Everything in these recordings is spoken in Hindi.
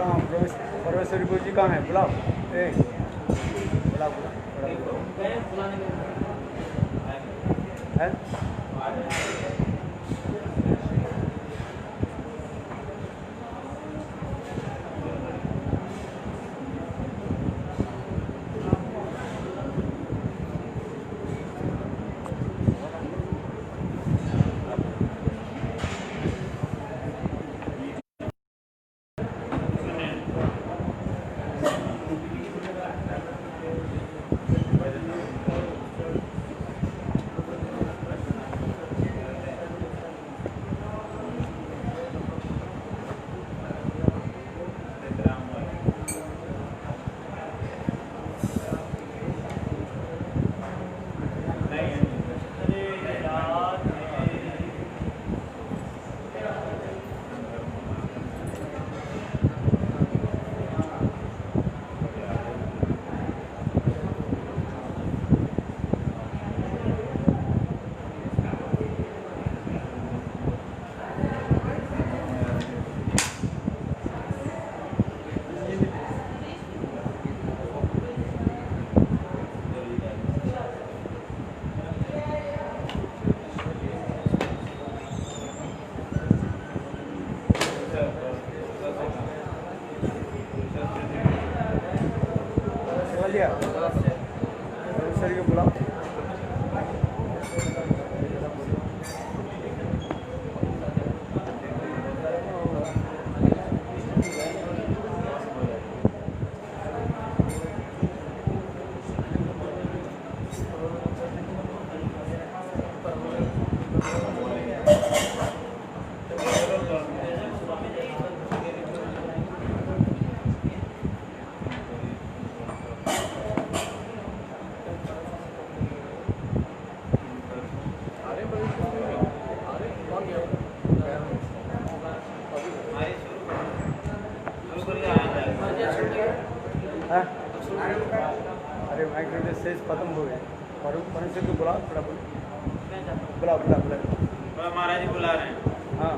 कहाँ परमेश्वरी गुरु जी कहाँ है? बुलाओ, बुलाओ है? परमेश्वरी को बुलाओ। अरे माइक सेज खत्म हो गया। और परमेश्वर को बुलाओ, थोड़ा बुलाओ बुलाओ बुलाओ। महाराज जी बुला रहे हैं। हाँ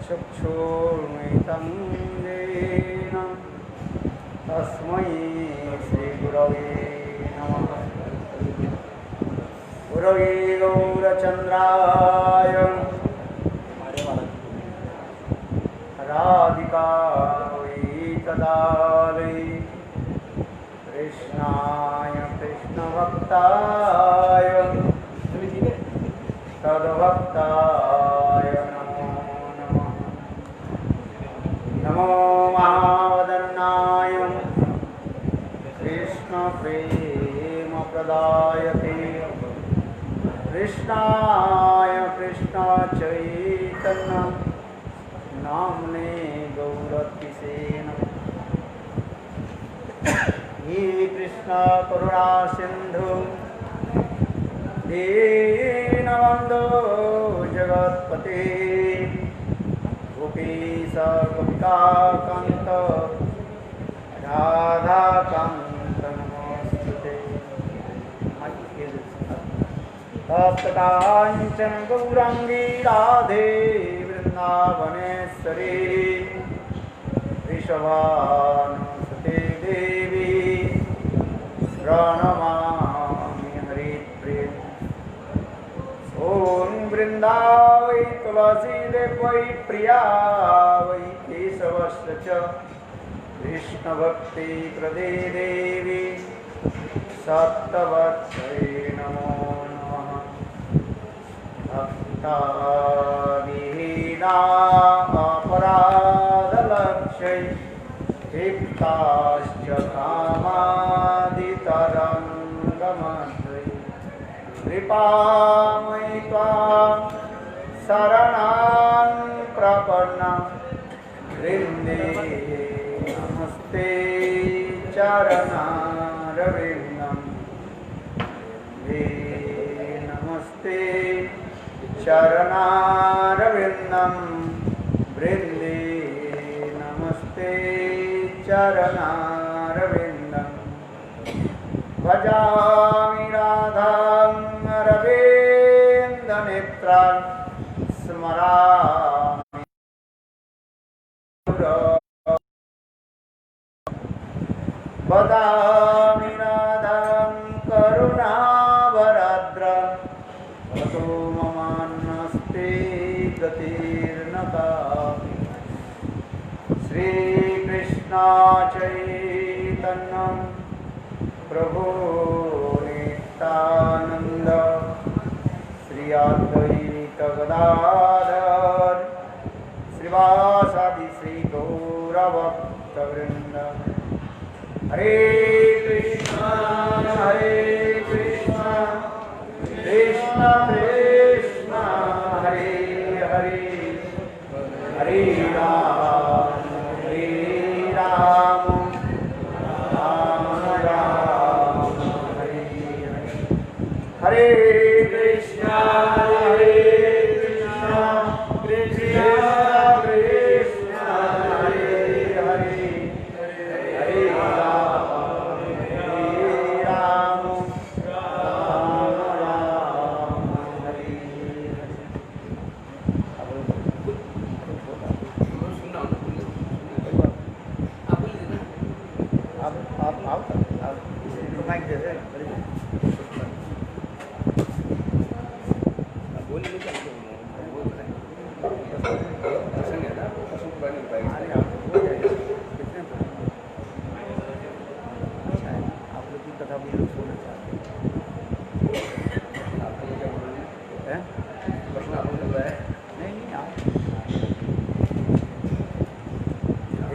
चक्षुर्मितं येन तस्मै श्रीगुरवे नमः। गुरवे गौरचन्द्राय राधिकायै तदालये कृष्णाय कृष्णभक्ताय तद्भक्ताय नमो नमः। नमो महावदन्नाय कृष्णप्रेमप्रदायते कृष्णाय कृष्णचैतन्य नाम्ने गौरतिसे नमः। हे कृष्ण करुणा सिंधु दीनबन्धो जगत्पते गोपीश गोपिकान्त राधाकान्त नमोस्तुते। तप्तकाञ्चन गौराङ्गी राधे वृन्दावनेश्वरी वृषभानुसुते देवी प्रणमामि हरिप्रिये। ॐ वृन्दावै तुलसी देवै प्रिया वै केशवस्य च कृष्णभक्ति प्रदे देवी सप्तवत्सरे नमो नमः। भक्ताविहीना अपराधलक्ष्यै क्षिप्ताश्च कामादितरङ्गमध्यै कृपामयि त्वां शरणां प्रपन्ना वृन्दे नमस्ते चरणारविन्दं नमस्ते चरणारविन्दं वृन्दे नमस्ते चरणारविन्दं भजामि राधां अरविन्दनेत्रां स्मरामि वदामि राधां करुणावराद्रां ततो ममान्नस्ते गतिर्न कापि। श्रीकृष्ण चैतन्य प्रभु नित्यानन्द श्री अद्वैत गदाधर श्रीवासादि श्री गौरभक्तवृन्द। हरे कृष्णा कृष्ण कृष्ण हरे हरे हरे राम राम राम हरे हरे। हरे कृष्णा कृष्ण कृष्ण हरे हरे हरे राम राम हरे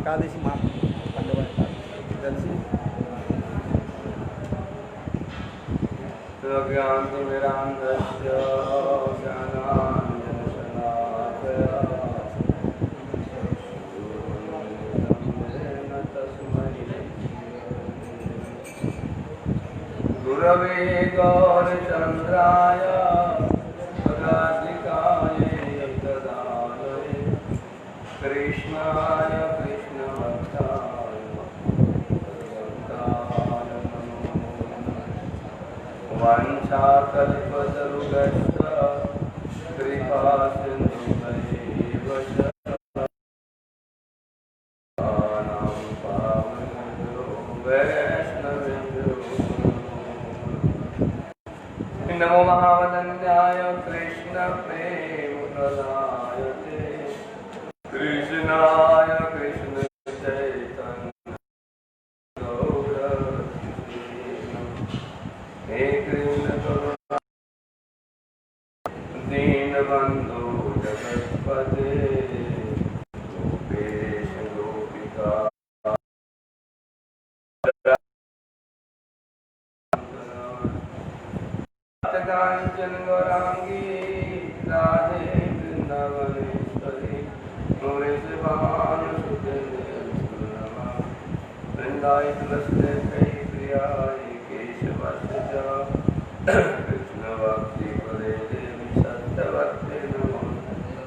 एकादशी माह गुरवे गौरचन्द्राय राधिकाय तदालये कृष्णाय कृष्णभक्ताय वाञ्छाकल्पतरुगश्च कृपा सिन्धुभैव च नमो महावदन्याय कृष्ण प्रेम प्रदायते कृष्णाय कृष्ण चैतन्य गौर हे कृष्ण करुणा दीनबन्धो जगत्पते गोपेश गोपिका कांचन गौरांगी राधे वृंदावनेश्वरी भानुसुते वृंदाई तुलसी कई प्रियाय केशवस्य कृष्ण भक्ति पदे देवी सत्यवत्ते नमो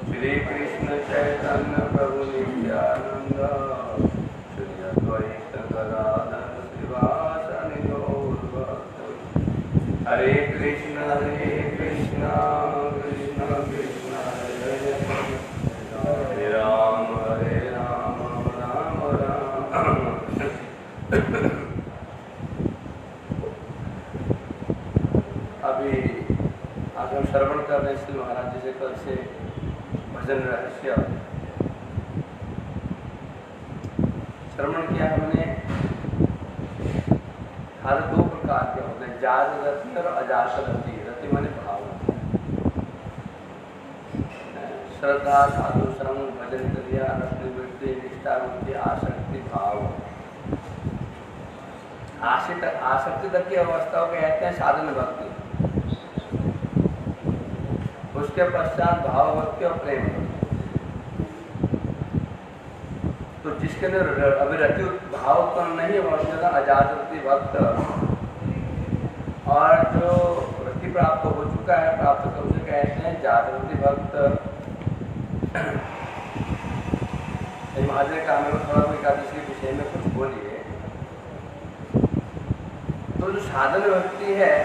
श्री कृष्ण चैतन्य प्रभु नित्यानंद श्री अद्वैत गदाधर श्रीवासनि गौरभक्तौ हरे कृष्ण कृष्ण कृष्ण हरे राम राम राम। अभी आज हम श्रवण कर रहे श्री महाराज जी से कल से भजन रहस्य श्रवण किया हमने। हर दो प्रकार के होते हैं, जात रति और अजात रति। रति माने भाव, श्रद्धा साधु संग भजन क्रिया रत्नवृत्ति निष्ठा वृत्ति आसक्ति भाव। आसक्ति तक की अवस्था को कहते हैं साधन भक्ति। उसके पश्चात भाव भक्ति और प्रेम भक्ति। तो जिसके अंदर अभी रति भाव उत्पन्न नहीं हुआ उसका अजात भक्त, और जो रति प्राप्त हो चुका है प्राप्त कर उसे कहते हैं जागृति भक्त। महाजन का हमें थोड़ा एकादशी के विषय में कुछ बोलिए। तो जो साधन भक्ति है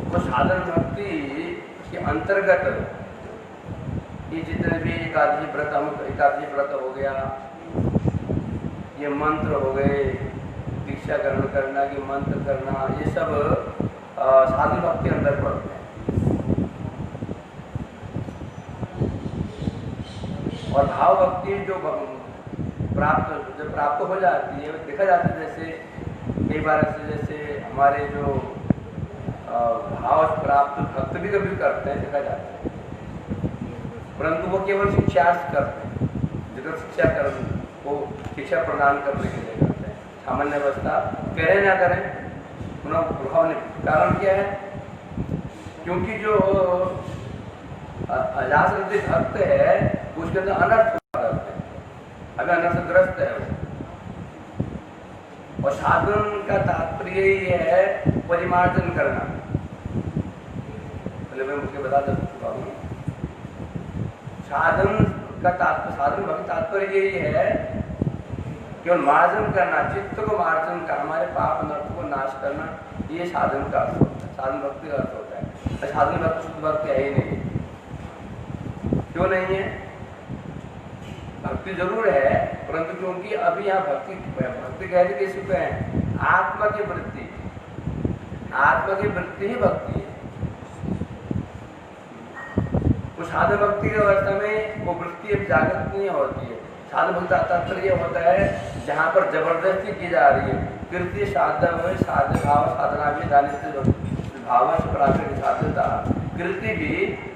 वो साधन भक्ति के अंतर्गत ये जितने भी एकादशी व्रत हो गया, ये मंत्र हो गए, दीक्षा ग्रहण करना की मंत्र करना, ये सब साधन भक्ति के अंदर पड़ते हैं। और भाव भक्ति जो प्राप्त हो जाती है, देखा जाता है जैसे कई बार जैसे हमारे जो भाव प्राप्त भक्त भी कभी करते हैं, देखा जाता है, परंतु वो केवल शिक्षार्थ करते हैं, जगत शिक्षा प्रदान करने के लिए करते हैं। सामान्य अवस्था करें ना करें उनका प्रभाव नहीं। कारण क्या है? क्योंकि जो अजात भक्त है उसके अंदर अनर्थ करते हैं, अभी अनर्थग्रस्त है वो। और साधन का तात्पर्य ही है परिमार्जन करना। पहले मैं मुझे बता चुका हूँ। साधन भक्ति तात्पर्य यही है केवल मार्जन करना, चित्त को मार्जन करना, हमारे पाप अनर्थ को नाश करना, ये साधन का अर्थ होता है, साधन भक्ति का अर्थ होता है। साधन भक्ति शुद्ध भक्ति है ही नहीं। क्यों नहीं है? भक्ति जरूर है, परंतु क्योंकि अभी यहाँ भक्ति कहते किसी पे है? आत्मा की वृत्ति ही भक्ति है। उस साधन भक्ति की अवस्था में वो वृत्ति अब जागृत नहीं होती है। साधन भक्ति तात्पर्य होता है जहाँ पर जबरदस्ती की जा रही है। कृत्य साध्य साध्य भाव साधना भी भाव से प्राकृतिक साध्यता। कृति भी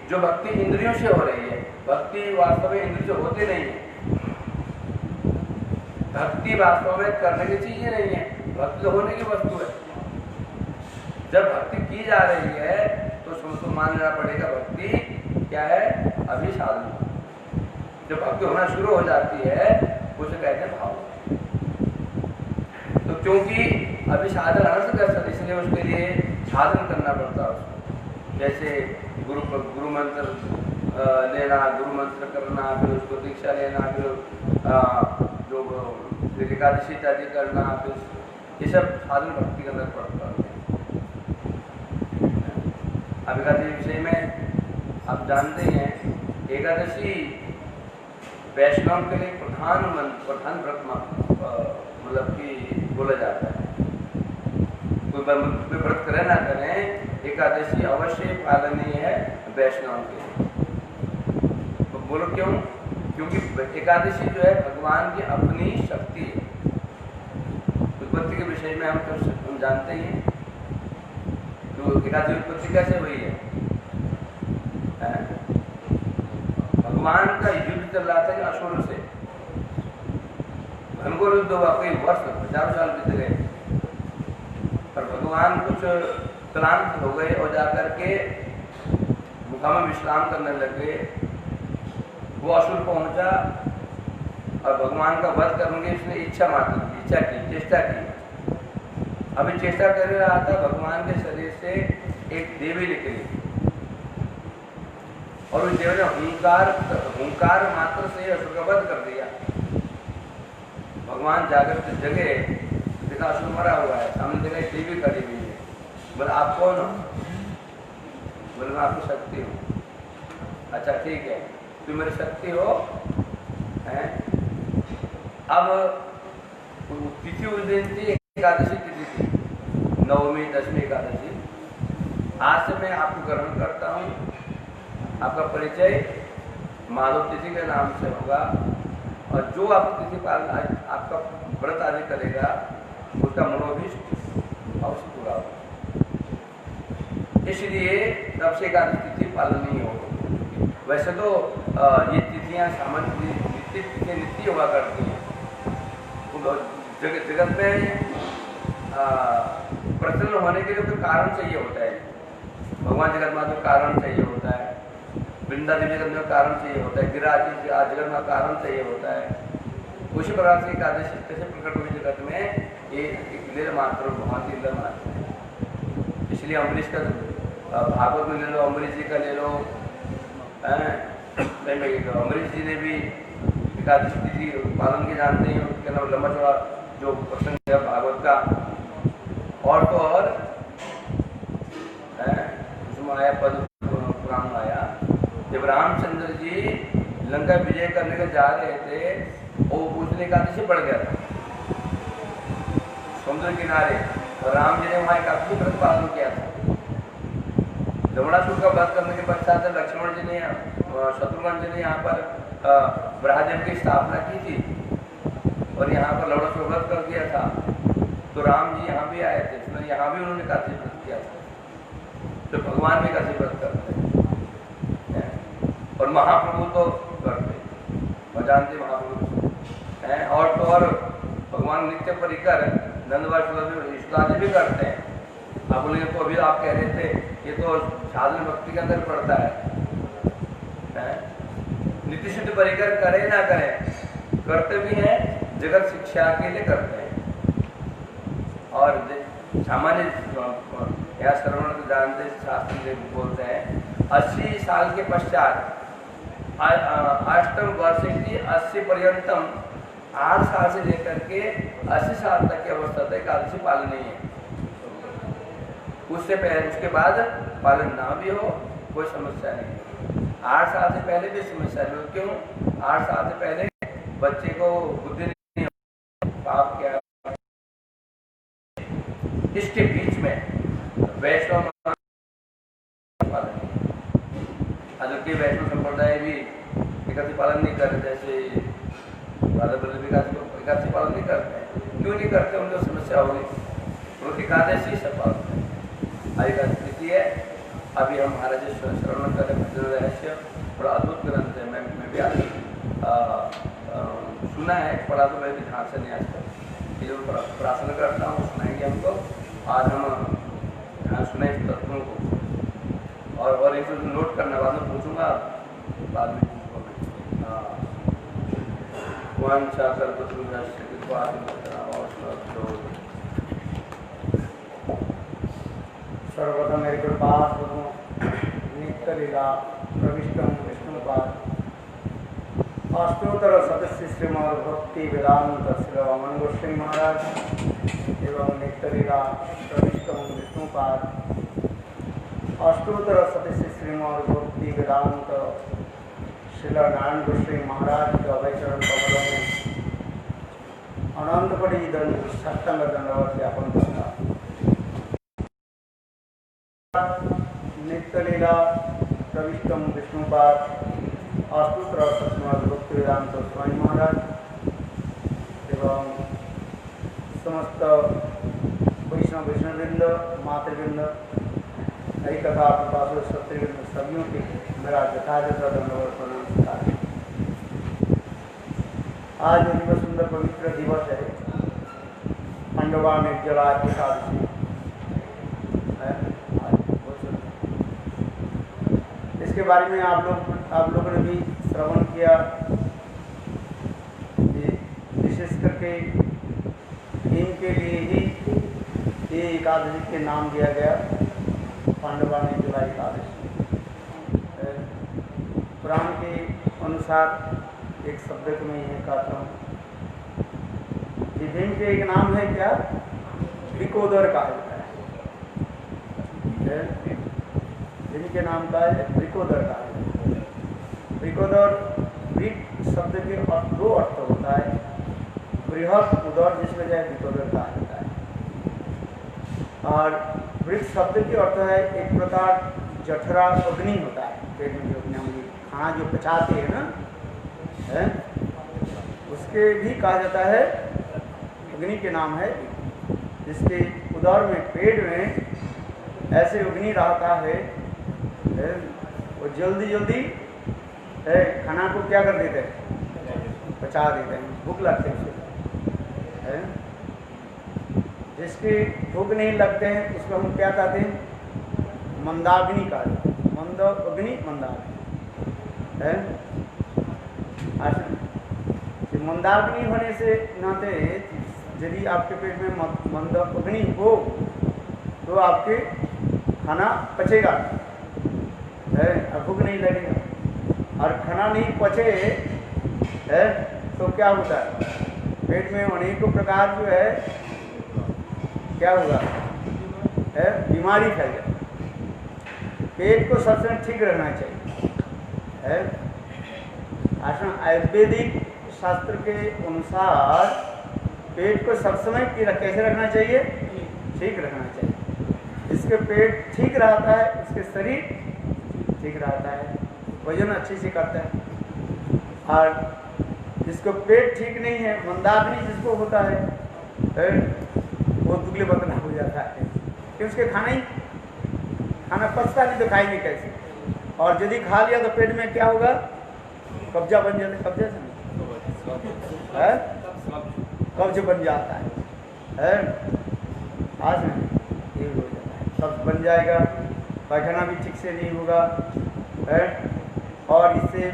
जो भक्ति इंद्रियों से हो रही है, भक्ति वास्तव में इंद्रियों से होती नहीं है। भक्ति वास्तव में करने की चीज नहीं है, भक्ति होने की वस्तु है। जब भक्ति की जा रही है तो उसको मान लेना पड़ेगा भक्ति क्या है? अभी साधन। जब भक्ति होना शुरू हो जाती है उसे कहते हैं भाव। तो क्योंकि अभी साधन अनर्थ कर सकते, इसलिए उसके लिए साधन करना पड़ता है उसको। जैसे गुरु मंत्र लेना, गुरु मंत्र करना, फिर उसको दीक्षा लेना, फिर जो एकादशी इत्यादि करना, फिर ये सब साधन भक्ति के अंदर पड़ता है। अब एकादशी विषय में आप जानते हैं एकादशी वैष्णव के लिए प्रधान व्रत मतलब कि बोला जाता है। कोई व्रत करे ना करें, एकादशी अवश्य पालनीय है वैष्णव के। तो बोलो क्यों? क्योंकि एकादशी जो है भगवान की अपनी शक्ति है। उत्पत्ति के विषय में हम जानते ही हैं। तो एकादशी उत्पत्ति कैसे हुई है? भगवान का युद्ध चल रहा था असुर से, घनघोर युद्ध हुआ, कई वर्ष 50 साल बीत गए, पर भगवान कुछ क्लांत हो गए और जाकर के गुफा में विश्राम करने लगे। वो असुर पहुंचा और भगवान का वध करने की उसने इच्छा की, चेष्टा की। अभी चेष्टा कर रहा था, भगवान के शरीर से एक देवी निकली और उस देवी ने हुंकार मात्र से असुर का वध कर दिया। भगवान जागृत जगे, देखा असुर मरा हुआ है, सामने देखा एक देवी खड़ी हुई है। बोले आप कौन हो? बोले मैं आपकी शक्ति हूँ। अच्छा ठीक है, तुम मेरी शक्ति हो हैं? अब तिथि उस दिन थी, एकादशी तिथि थी, 9वीं 10वीं एकादशी। आज से मैं आपको ग्रहण करता हूँ। आपका परिचय माधव तिथि के नाम से होगा और जो आपकी तिथि पालन आपका व्रत आदि करेगा उसका मनोभिष्ट अवश्य पूरा होगा। इसलिए तब से एकादशी तिथि पालन नहीं होगा। वैसे तो ये तिथियां सामान्य नित्य हुआ करती हैं। जगत में प्रसन्न होने के लिए कोई कारण चाहिए होता है। भगवान जगत माता का कारण चाहिए होता है, वृंदा देवी जगत में कारण चाहिए होता है, गिरिराज जगत में कारण चाहिए होता है। उसी प्रकार से एकादशी कैसे प्रकट हुई जगत में, ये एक लीला मात्र, बहुत ही लीला मात्र है। इसलिए अम्बरीश का भागवत में ले लो, अम्बरीश जी का ले लो, अम्बरीश जी ने भी एकादशी तिथि पालन के जानते हैं। उसके नाम लंबा चौड़ा जो प्रसंग है भागवत का, और तो और उसमें आया पद पुराण में आया, जब रामचंद्र जी लंका विजय करने के जा रहे थे, वो उसने एकादशी पड़ गया था समुद्र किनारे, और राम जी ने वहाँ एकादशी व्रत पालन किया था। लवणासुर का वध करने के पश्चात लक्ष्मण जी ने, शत्रुघ्न जी ने यहाँ पर ब्रह्मदेव की स्थापना की थी और यहाँ पर लवणासुर वध कर दिया था। तो राम जी यहाँ भी आए थे, तो यहाँ भी उन्होंने एकादशी व्रत किया था। तो भगवान भी एकादशी व्रत करते हैं और महाप्रभु तो करते और जानते महाप्रभु हैं। और तो और भगवान नित्य परिकर नंदवास भी करते हैं। आप बोलेंगे तो अभी आप कह रहे थे ये तो साधन भक्ति के अंदर पड़ता है। नित्य शुद्ध परिकर करें ना करें, करते भी हैं, जगत शिक्षा के लिए करते हैं। और सामान्य यहाँ श्रवण तो जानते शास्त्र बोलते हैं 80 साल के पश्चात अष्टम वर्ष की 80 पर्यंतम 8 साल से लेकर के 80 साल तक की अवस्था तक एकादशी पालन नहीं है। उससे पहले, उसके बाद पालन ना भी हो कोई समस्या नहीं। 8 साल से पहले भी समस्या नहीं हो। क्यों? 8 साल से पहले बच्चे को बुद्धि नहीं हो, पाप क्या। इसके बीच में वैष्णव पालन, के वैष्णव संप्रदाय भी एकादशी पालन नहीं करते, जैसे एकादशी पालन नहीं करते। क्यों नहीं करते? उनको समस्या होगी। तो एकादशी से पालन एकादशी तिथि है। अभी हम महाराज श्रवण कर भजन रहस्य बड़ा अद्भुत ग्रंथ है। मैं भी आज सुना है, पढ़ा तो मैं भी ध्यान से नहीं आज तक, जो प्रार्थना करता हूँ सुनाएंगे हमको। आज हम ध्यान सुने इस तत्वों को और एक नोट करना, बाद में पूछूंगा, बाद में पूछूंगा। वन चाकर सर्वप्रथम मेरे कृपास नित्य लीला प्रविष्टम विष्णुपाद अष्टोत्तर सदस्य श्रीमद भक्ति वेदांत श्रीवामन गोस्वामी महाराज एवं नित्य लीला प्रविष्टम विष्णुपाद अष्टोत्तर सदस्य श्रीमद भक्ति वेदांत श्री नारायण गोस्वामी महाराज के अभयचरण कमलों में अनंत पड़ी दंड साष्टांग दंडवत ज्ञापन करता। नित्यलीला प्रविष्टम विष्णुपाद अष्टोत्तर सस्माद भक्ति वेदांत स्वामी महाराज एवं समस्त वैष्णववृंद मातृवृंद नई कथा प्रकाश सत्यवृंद सभियों के मेरा यथायथ धन्यवाद नमस्कार। आज दिवस सुंदर पवित्र दिवस है, खंडवा निर्जला एकादशी है। इसके बारे में आप लोगों ने भी श्रवण किया। विशेष करके इनके लिए ही ये एकादशी के नाम दिया गया, पांडवा निर्जला एकादशी। पुराण के अनुसार एक शब्द को मैं यह कहता हूँ, भीम के एक नाम है क्या, विकोदर कहा जाता है। भीम के नाम का है विकोदर कहा जाता है। विकोदर वृक्ष शब्द के दो अर्थ होता है, बृहद उदर जिस वजह विकोदर कहा जाता है, और वृक्ष शब्द के अर्थ है एक प्रकार जठरा अग्नि होता है, पेट में जो अग्नि खाना जो पचाते हैं ना है, उसके भी कहा जाता है अग्नि के नाम है। जिसके उदर में पेट में ऐसे अग्नि रहता है, वो जल्दी जल्दी खाना को क्या कर देते हैं, पचा देते हैं, भूख लगते हैं। जिसकी भूख नहीं लगते हैं उसको हम क्या कहते हैं, मंदाग्नि कहते हैं। मंद अग्नि मंदाग्नि है। मंदाग्नि होने से नाते यदि आपके पेट में मंद अग्नि हो तो आपके खाना पचेगा है और भूख नहीं लगेगा। और खाना नहीं पचे है तो क्या होता है, पेट में अनेकों प्रकार जो है क्या होगा है, बीमारी फैल जाए। पेट को सबसे ठीक रखना चाहिए है। आयुर्वेदिक शास्त्र के अनुसार पेट को सब समय कैसे रखना चाहिए, ठीक रखना चाहिए। इसके पेट ठीक रहता है, इसके शरीर ठीक रहता है, वजन अच्छे से करता है। और जिसको पेट ठीक नहीं है, मंदाग्नि जिसको होता है वो दुबले पतला हो जाता है कि उसके खाना पचता नहीं तो खाएंगे कैसे। और यदि खा लिया तो पेट में क्या होगा, कब्जा बन जाता है, कब्जा है कब्ज बन जाता है। आज ये हो जाता है, कब्ज बन जाएगा, पैखाना भी ठीक से नहीं होगा है, और इससे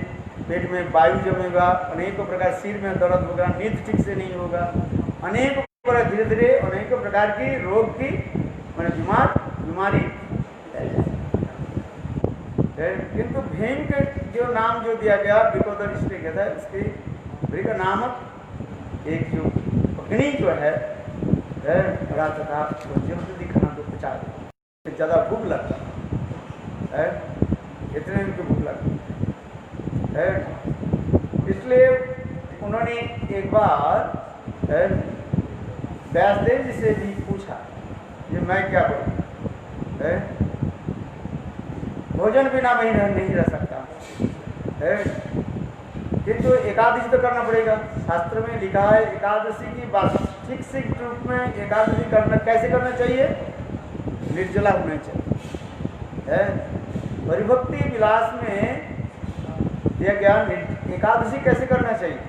पेट में वायु जमेगा, अनेकों प्रकार सिर में दर्द होगा, नींद ठीक से नहीं होगा, अनेकों प्रकार धीरे धीरे अनेकों प्रकार की रोग की बीमारी है। किंतु भीम के जो नाम जो दिया गया विकोदर इसलिए कहता है, उसकी वृक नामक एक जो अग्नि जो है रात था तो जल्दी खाना तो पचा दे, ज़्यादा भूख लगता है, इतने उनकी भूख लगती है। इसलिए उन्होंने एक बार व्यासदेव जी से भी पूछा, ये मैं क्या करूँ, भोजन बिना मैं नहीं रह सकता है, किंतु एकादशी तो करना पड़ेगा। शास्त्र में लिखा है एकादशी की वास्तविक रूप में एकादशी करना कैसे करना चाहिए, निर्जला होना चाहिए। परिभक्ति विलास में दिया गया एकादशी कैसे करना चाहिए,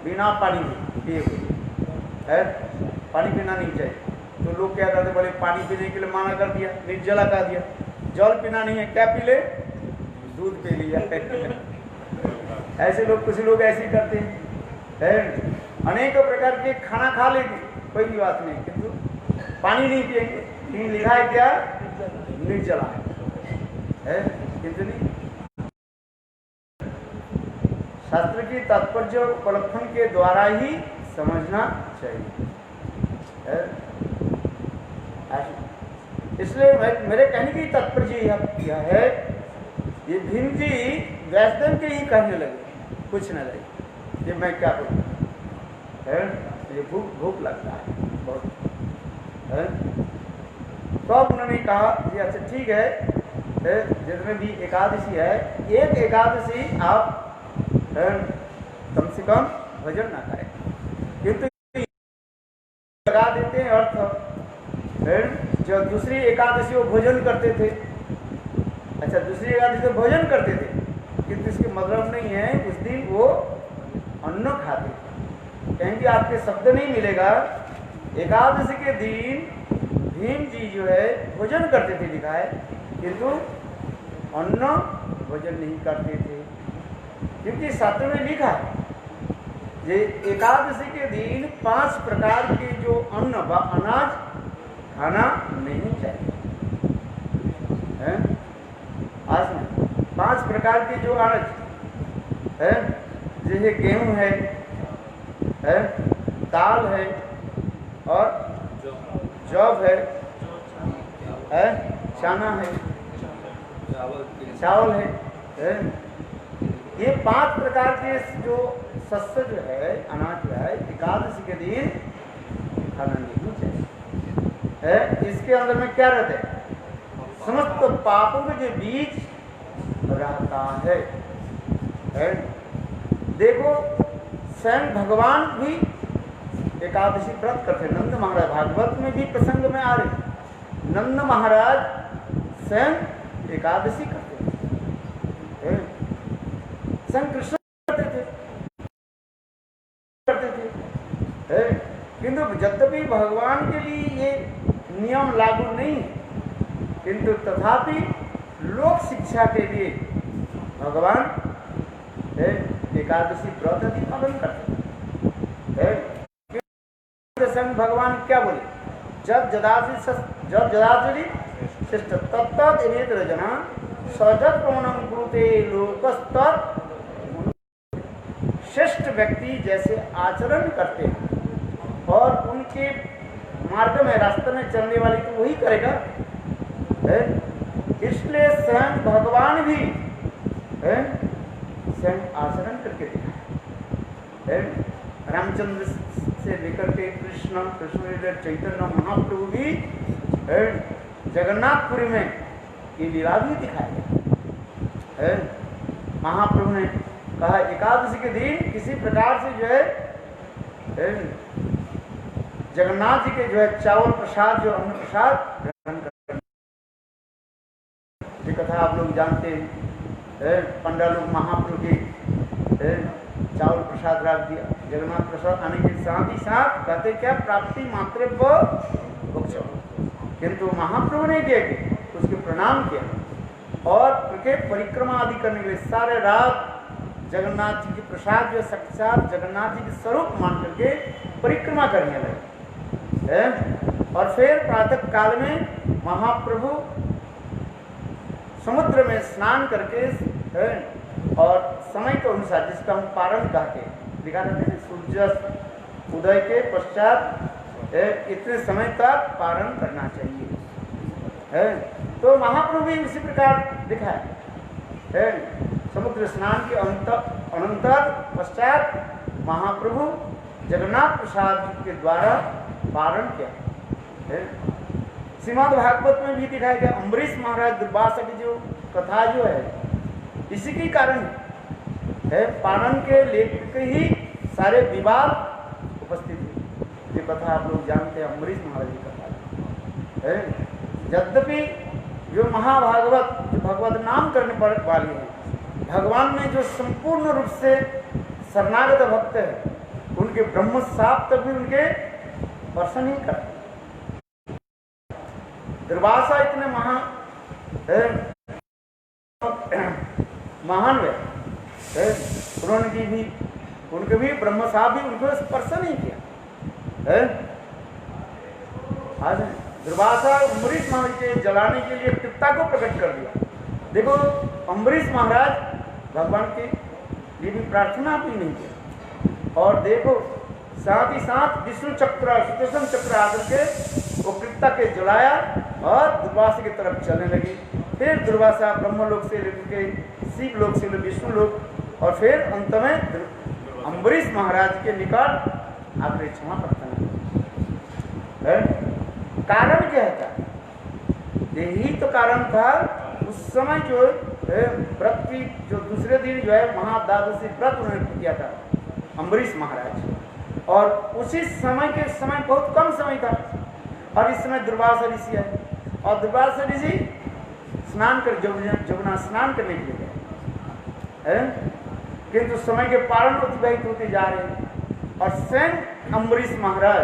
बिना पानी पिए हुए है, पानी पीना नहीं चाहिए। तो लोग क्या कहते, बोले पानी पीने के लिए माना कर दिया, निर्जला कर दिया, जल पीना नहीं है, क्या पी ले, दूध पी लिया ऐसे लोग, कुछ लोग ऐसे करते हैं। अनेकों प्रकार के खाना खा लेंगे, कोई भी बात नहीं, किंतु पानी नहीं पिएंगे। लेकिन लिखा है क्या, निर्जला है, किंतु नहीं। शास्त्र की तात्पर्य उपलक्षण के द्वारा ही समझना चाहिए। इसलिए मेरे कहने की तात्पर्य यह है, ये भीम जी व्यासदेव के ही कहने लगे, कुछ न लगे, ये मैं क्या करूँ है, ये भूख लगता है बहुत है। तो अब उन्होंने कहा कि अच्छा ठीक है, जितने भी एकादशी है, एक एकादशी आप कम से कम भोजन ना करें, किंतु लगा देते हैं अर्थ जो दूसरी एकादशी वो भोजन करते थे। अच्छा, दूसरी एकादशी तो भोजन करते थे, किंतु इसके मतलब नहीं है उस दिन वो अन्न खाते थे। कहीं भी आपके शब्द नहीं मिलेगा एकादशी के दिन भीम जी जो है भोजन करते थे लिखा है, किंतु अन्न भोजन नहीं करते थे, क्योंकि शास्त्र में लिखा है ये एकादशी के दिन 5 प्रकार के जो अन्न व अनाज खाना नहीं चाहिए है। आज में 5 प्रकार के जो अनाज है, जैसे गेहूं है, दाल है और जौ है, चना है, चावल है। ये 5 प्रकार के जो शस्य जो है, अनाज जो है, एकादशी के दिन खाना नहीं चाहिए। इसके अंदर में क्या रहता है? समस्त पापों के जो बीज रहता है। देखो स्वयं भगवान भी एकादशी व्रत करते। नंद महाराज भागवत में भी प्रसंग में आ रहे, नंद महाराज स्वयं एकादशी करते थे, स्वयं कृष्ण करते थे। किंतु यद्यपि भगवान के लिए ये नियम लागू नहीं है, किंतु तथापि लोक शिक्षा के लिए भगवान एकादशी व्रत भी पालन करते हैं। संग भगवान क्या बोले? जब जदाचरी शिष्ट तत्त इनेत्र जना सजत प्रवणम कुरुते लोकस्तत्। श्रेष्ठ व्यक्ति जैसे आचरण करते हैं और उनके मार्ग में, रास्ते में चलने वाले तो वही करेगा। इसलिए स्वयं भगवान भी स्वयं आचरण करके दिखाए। रामचंद्र से लेकर के कृष्ण चैतन्य महाप्रभु भी जगन्नाथपुरी में ये लीला भी दिखाया। महाप्रभु ने कहा एकादशी के दिन किसी प्रकार से जो है जगन्नाथ जी के जो है चावल प्रसाद, जो अन्न प्रसाद ग्रहण कर। ये कथा आप लोग जानते हैं। पंडा लोग महाप्रभु के चावल प्रसाद रख दिया। जगन्नाथ प्रसाद आने के साथ ही साथ कहते क्या, प्राप्ति मात्र किंतु महाप्रभु ने किया कि उसके प्रणाम किया और उनके परिक्रमा आदि करने के लिए सारे रात जगन्नाथ जी की प्रसाद जो साक्षात जगन्नाथ जी के स्वरूप मान करके परिक्रमा करने लगे। और फिर प्रातः काल में महाप्रभु समुद्र में स्नान करके और समय के अनुसार, जिसका हम पारण कहते दिखा देते हैं, सूर्य उदय के पश्चात इतने समय तक पारण करना चाहिए। तो महाप्रभु भी उसी प्रकार दिखाए। समुद्र स्नान के अनंतर पश्चात महाप्रभु जगन्नाथ प्रसाद के द्वारा पारण किया। श्रीमद् भागवत में भी दिखाया गया। अम्बरीश महाराज दुर्वासा की जो कथा जो है इसी के कारण है। पारण के लेकर ही सारे विवाद उपस्थित हुए। ये कथा आप लोग जानते हैं, अम्बरीश महाराज की कथा है। यद्यपि जो महाभागवत, जो भगवत नाम करने पर वाले हैं, भगवान में जो संपूर्ण रूप से शरणागत भक्त है, उनके ब्रह्म साप तक भी उनके दर्शन ही करते। दुर्वासा इतने महान है, उनके भी ब्रह्म साहब भी उनको स्पर्श नहीं किया। आज दुर्वासा अम्बरीश महाराज के जलाने के लिए कृपता को प्रकट कर दिया। देखो अम्बरीश महाराज भगवान के लिए भी प्रार्थना भी नहीं किया। और देखो साथ ही साथ विष्णु चक्र, सुदर्शन चक्र आकर के वो कृपता के जलाया और दुर्वासा की तरफ चलने लगी। फिर दुर्वासा ब्रह्मलोक से लेकर शिव लोक से विष्णु लोक और फिर अंत में अम्बरीश महाराज के निकट आकर क्षमा प्रार्थना। कारण क्या है? यही तो कारण था उस समय जो व्रत की जो दूसरे दिन जो है महाद्वादशी व्रत उन्होंने किया था अम्बरीश महाराज, और उसी समय के समय बहुत कम समय था, और इस समय दुर्वासा ऋषि है, और दुर्वासा ऋषि स्नान कर जमुना स्नान करने के लिए गए, किंतु समय के पारण अतिवाहित होते जा रहे हैं, और स्वयं अम्बरीश महाराज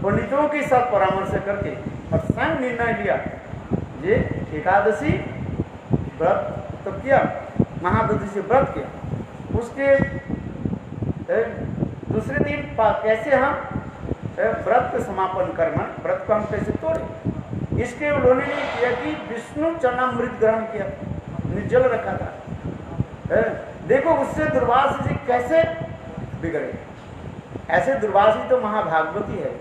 पंडितों के साथ परामर्श करके और स्वयं निर्णय लिया ये एकादशी व्रत तो किया, महाद्वादशी व्रत किया, उसके दूसरे दिन कैसे हम व्रत का समापन कर, व्रत को हम कैसे तोड़े, इसके उन्होंने किया कि विष्णु चरणामृत ग्रहण किया, निर्जल रखा था। देखो उससे दुर्वासा जी कैसे बिगड़े, ऐसे दुर्वासा तो महाभागवती है,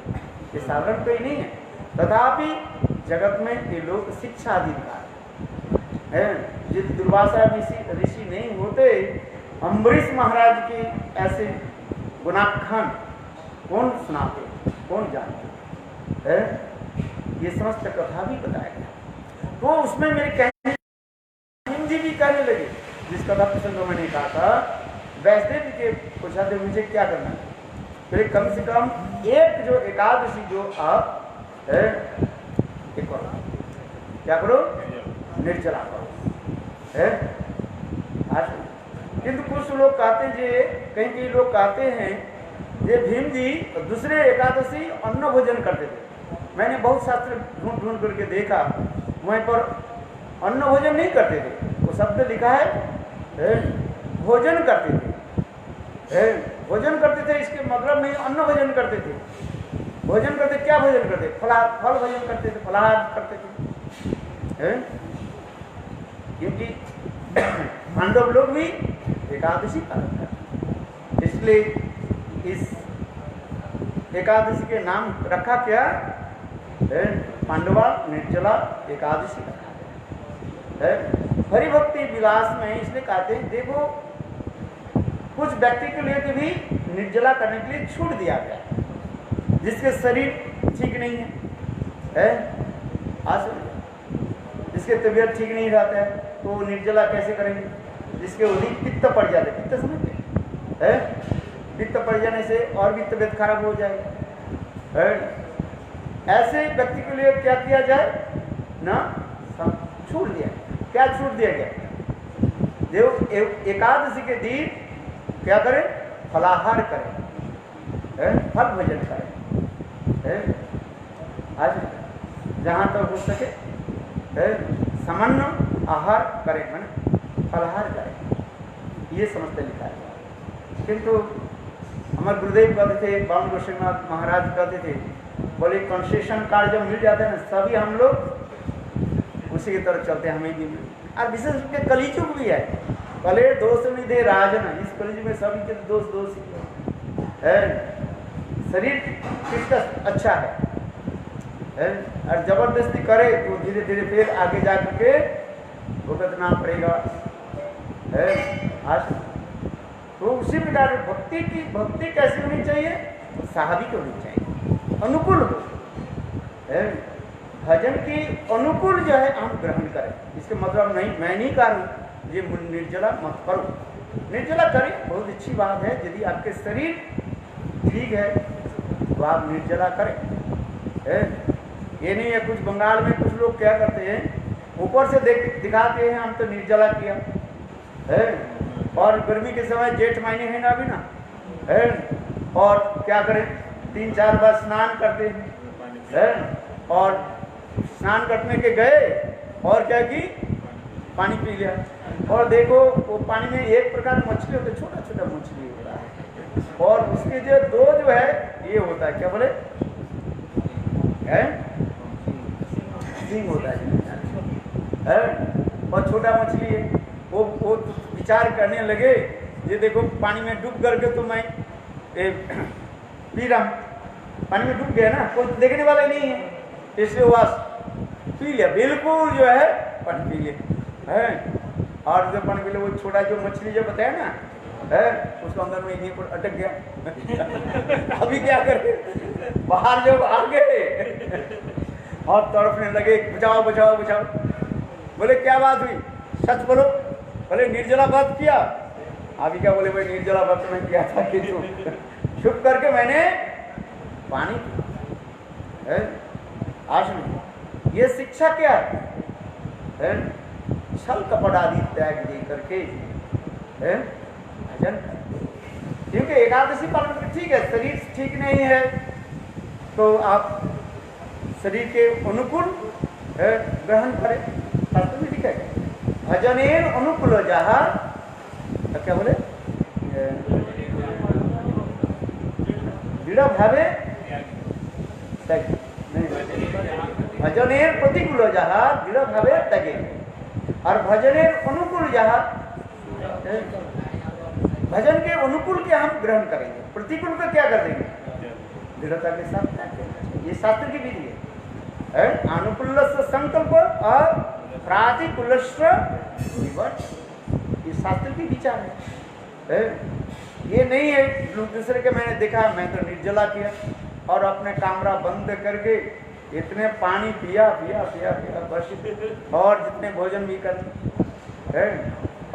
ये साधारण कोई नहीं है, तथापि जगत में ये लोग शिक्षा अधिकार है। यदि दुर्वासा ऋषि नहीं होते, अम्बरीश महाराज की ऐसे गुणाख्यान कौन सुनाते, कौन जानते है, ये समस्त कथा भी बताया गया। तो उसमें मेरे कहने जी भी कहने लगे, जिस कथा प्रसंग मैंने कहा था, वैष्णव जी के पूछा थे मुझे क्या करना है, फिर कम से कम एक जो एकादशी जो आप क्या करो, निर्जला करो है। किंतु कुछ लोग कहते हैं, कहीं लोग कहते हैं ये भीम जी दूसरे एकादशी अन्न भोजन करते थे। मैंने बहुत शास्त्र ढूंढ ढूंढ करके देखा, वहीं पर अन्न भोजन नहीं करते थे, वो शब्द लिखा है भोजन करते थे, भोजन करते थे, इसके मतलब नहीं अन्न भोजन करते थे। भोजन करते क्या भोजन करते, फल भोजन करते थे, फलाहार करते थे, क्योंकि पांडव लोग भी एकादशी पालन करते, इसलिए इस एकादशी के नाम रखा क्या, पांडवा निर्जला एकादशी रखा है। हरिभक्ति विलास में इसलिए कहते हैं, देखो कुछ व्यक्ति के लिए तो भी निर्जला करने के लिए छूट दिया गया, जिसके शरीर ठीक नहीं है, जिसके तबीयत ठीक नहीं रहता है तो निर्जला कैसे करेंगे, जिसके अधिक पित्त पड़ जाते, पित्त समझते हैं, पित्त पड़ जाने से और भी तबीयत खराब हो जाएगी, ऐसे व्यक्ति के लिए क्या किया जाए ना, छूट दिया। क्या छूट दिया गया, देव एकादशी के दिन क्या करें, फलाहार करें, फल भोजन करें, आज जहाँ तक हो सके सामान्य आहार करें, मैंने फलाहार करें, ये समझते लिखा है। किंतु हमारे गुरुदेव कहते थे, बावन गोस्वामीनाथ महाराज कहते थे, बोले कंसेशन कार्ड जब मिल जाता है ना, सभी हम लोग उसी की तरफ चलते हैं, हमें भी। और विशेष रूप से कलिजुग भी है, कले दोष निधे राजन, इस कलिजुग में सभी के दोष है। शरीर किसका अच्छा है, और जबरदस्ती करे तो धीरे धीरे फिर आगे जा करके भुगतना पड़ेगा, आज तो उसी प्रकार भक्ति कैसी होनी चाहिए, स्वाभाविक होनी चाहिए, अनुकूल हो, भजन की अनुकूल जो है हम ग्रहण करें। इसके मतलब नहीं, मैं नहीं कह रहा ये निर्जला मत करो, निर्जला करें, बहुत अच्छी बात है। यदि आपके शरीर ठीक है तो आप निर्जला करें, ये नहीं है। कुछ बंगाल में कुछ लोग क्या करते हैं, ऊपर से दिखाते हैं हम तो निर्जला किया है, और गर्मी के समय जेठ महीने है ना अभी ना है, और क्या करें 3-4 बार स्नान करते हैं, और स्नान करने के गए और क्या की पानी पी लिया, और देखो वो पानी में एक प्रकार मछली होता है, छोटा छोटा मछली होता है, और उसके जो है ये होता है, क्या बोले सिंग होता है, और छोटा मछली है। वो विचार करने लगे, ये देखो पानी में डूब करके तो मैं पी रहा हूँ, पानी में डूब गया ना, कोई देखने वाला नहीं है, इसलिए वो पी लिया, बिल्कुल जो है पानी पी लिया है। और जो पानी पी लिया, वो छोटा जो मछली जो बताया ना है, उसको अंदर में यहीं पर अटक गया। अभी क्या करे, बाहर जब आ गए और तड़पने लगे, बचाओ बचाओ बचाओ। बोले क्या बात हुई, सच बोलो। बोले निर्जला व्रत किया। अभी क्या बोले, भाई निर्जला व्रत में किया था कि छुप करके मैंने पानी पिया। आश्रम ये शिक्षा क्या है? छल कपट आदि त्याग दे करके भजन। क्योंकि एकादशी पालन ठीक है, शरीर ठीक नहीं है तो आप शरीर के अनुकूल ग्रहण करें। शास्त्र में लिखा है भजनेन अनुकूल जहाँ, क्या बोले, दृढ़ भावे भजनेर प्रतिकूल जहाँ दृढ़ भावे तगे, और भजनेर अनुकूल जहाँ, भजन के अनुकूल के हम ग्रहण करेंगे, प्रतिकूल का क्या कर देंगे, दृढ़ता के साथ। ये शास्त्र की विधि है। अनुकूल संकल्प और प्रातिकूल विवट, ये शास्त्र की विचार है। ये नहीं है दूसरे के मैंने देखा मैं तो निर्जला किया और अपने कमरा बंद करके इतने पानी पिया पिया पिया पिया बस, और जितने भोजन भी कर,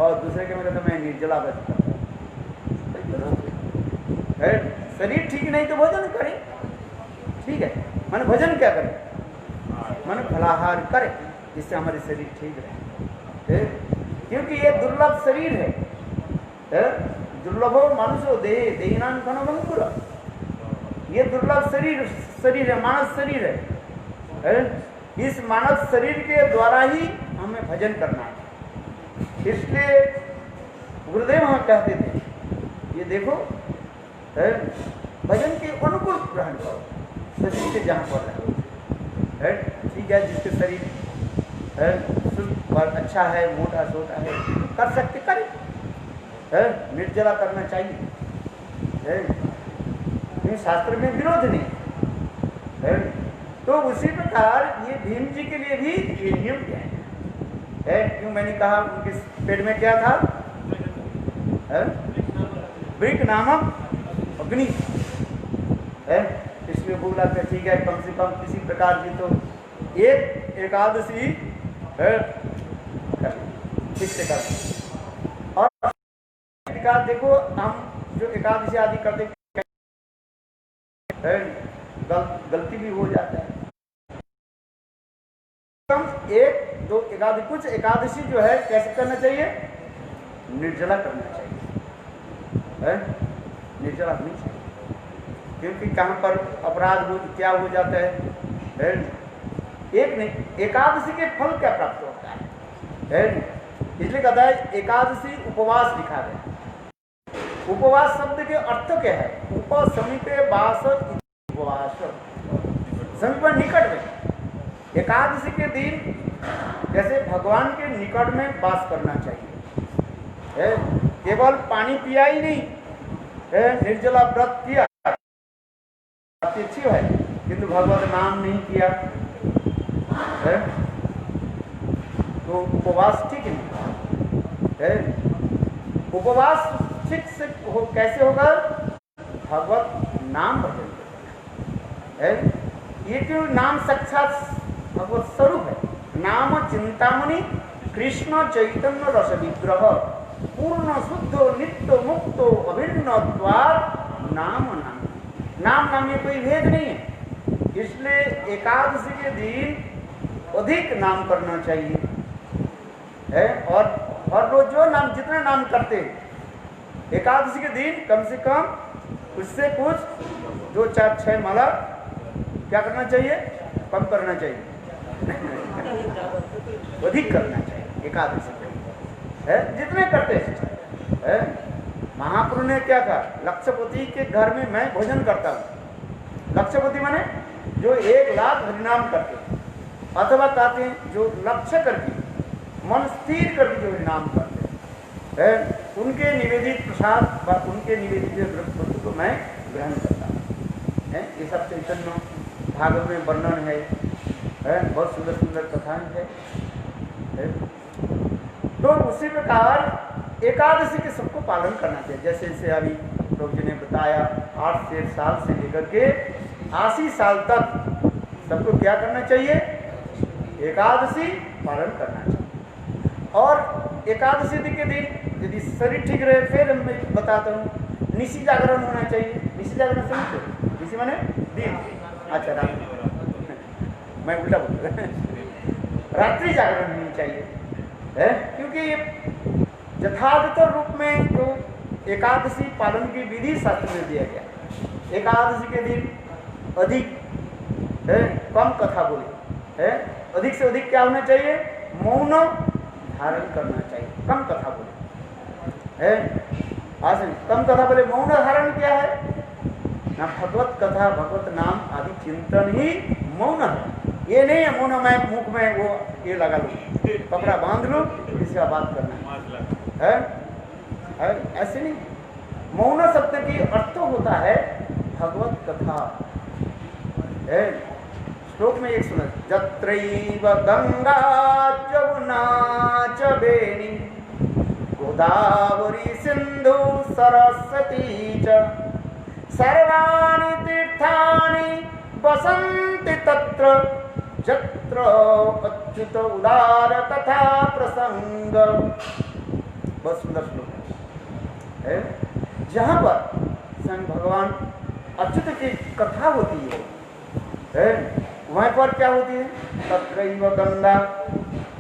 और दूसरे के मेरे तो मैं निर्जला व्रत करता। शरीर ठीक नहीं तो भोजन करें, ठीक है, माने भोजन क्या करें, माने फलाहार करें जिससे हमारे शरीर ठीक रहे। क्योंकि ये दुर्लभ शरीर है, दुर्लभो मनुष्य देह देहिनान घनभंकुर, ये दुर्लभ शरीर है, मानव शरीर है। इस मानव शरीर के द्वारा ही हमें भजन करना है। इसलिए गुरुदेव हम कहते थे ये देखो भजन के अनुकूल ग्रहण करो, शरीर के जहाँ पर रहे, ठीक है, जिसके शरीर सुस्त और अच्छा है, मोटा सोटा है, कर सकते करें, निर्जला करना चाहिए, शास्त्र में विरोध नहीं है। तो उसी प्रकार ये भीम जी के लिए भी ये नियम क्या है? क्यों मैंने कहा उनके पेट में क्या था, वृक नामक अग्नि है, इसलिए बोला था ठीक है कम से कम किसी प्रकार की तो एक एकादशी ठीक से कर। और देखो हम जो एकादशी आदि करते गलती भी हो जाता है। कम एक दो एकादशी, कुछ एकादशी जो है कैसे करना चाहिए, निर्जला करना चाहिए, निर्जला होनी चाहिए। क्योंकि कहाँ पर अपराध हो क्या हो जाता है, एक नहीं, एकादशी के फल क्या प्राप्त होता है, इसलिए कहता है एकादशी उपवास लिखा गया। उपवास शब्द के अर्थ क्या है, उप समीपे वास उपवास, समीप निकट में। एकादशी के दिन जैसे भगवान के निकट में वास करना चाहिए, केवल पानी पिया ही नहीं, निर्जला व्रत किया अच्छी है किंतु भगवत नाम नहीं किया तो उपवास ठीक नहीं। उपवास ठीक से कैसे होगा, भगवत नाम भजन। ये जो नाम साक्षात भगवत स्वरूप है, नाम चिंतामणि कृष्ण चैतन्य रस विग्रह पूर्ण शुद्ध नित्य मुक्तो अभिन्न द्वार नाम नाम। नाम नाम में कोई भेद नहीं है, इसलिए एकादशी के दिन अधिक नाम करना चाहिए है। और रोज जो नाम जितने नाम करते हैं एकादशी के दिन कम से कम उससे कुछ 2 4 6 माला क्या करना चाहिए, कम करना चाहिए अधिक करना चाहिए एकादशी है, जितने करते हैं। महाप्रभु ने क्या कहा, लक्षपति के घर में मैं भोजन करता हूँ। लक्षपति माने जो 1 लाख हरिनाम करते, अथवा कहते हैं जो लक्ष्य करके मन स्थिर करके जो हरिनाम करते हैं, उनके निवेदित प्रसाद व उनके निवेदित द्रव्य को मैं ग्रहण करता हूँ। ये सब चैतन्य भागवत में वर्णन है, बहुत सुंदर सुंदर कथाएं है। तो उसी प्रकार एकादशी के सबको पालन करना चाहिए। जैसे जैसे अभी प्रभु जी ने बताया 8 से 7 साल से लेकर के 80 साल तक सबको क्या करना चाहिए? एकादशी पालन करना चाहिए। और एकादशी के दिन यदि शरीर ठीक रहे, फिर मैं बताता हूँ, निशी जागरण होना चाहिए। निशी जागरण समझते? निशी माने दिन, अच्छा रात, मैं उल्टा बोल रहा, रात्रि जागरण होनी चाहिए है, क्योंकि यथार्थ रूप में जो एकादशी पालन की विधि शास्त्र में दिया गया। एकादशी के दिन अधिक है कम कथा बोले है, अधिक से अधिक क्या होना चाहिए? मौन धारण करना चाहिए, कम कथा बोले है। आज कम कथा बोले, मौन धारण क्या है ना? भगवत कथा, भगवत नाम आदि चिंतन ही मौन है। ये नहीं है मौन मैं मुख में वो ये लगा लूँ, कपड़ा बांध लूँ, किसी का बात करना है, ऐसे नहीं। मौन शब्द की अर्थ होता है भगवत कथा है। श्लोक में एक सुना, जत्रैव गंगा जमुना च वेणी गोदावरी सिंधु सरस्वती च सर्वाणि तीर्थानि वसन्ति तत्र जत्र अच्युत उदार कथा प्रसंग। बहुत सुंदर श्लोक है। जहाँ पर स्वयं भगवान अच्युत की कथा होती है वहीं पर क्या होती है? तत्रैव गंगा,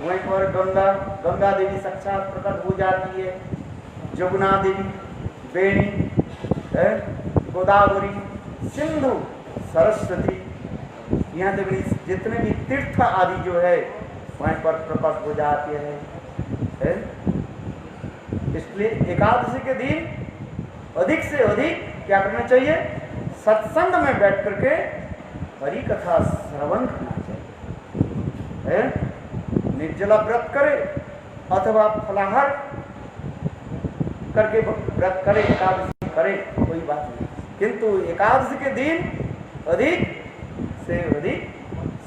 वहीं पर गंगा देवी साक्षात प्रकट हो जाती है। जमुना देवी, वेणी, गोदावरी, सिंधु, सरस्वती, यहाँ देवी जितने भी तीर्थ आदि जो है वहीं पर प्रकट हो जाती है। इसलिए एकादशी के दिन अधिक से अधिक क्या करना चाहिए? सत्संग में बैठ करके हरि कथा श्रवण करना चाहिए। निर्जला व्रत करे अथवा फलाहार करके व्रत करे, एकादशी करे, कोई बात नहीं, किंतु एकादशी के दिन अधिक से अधिक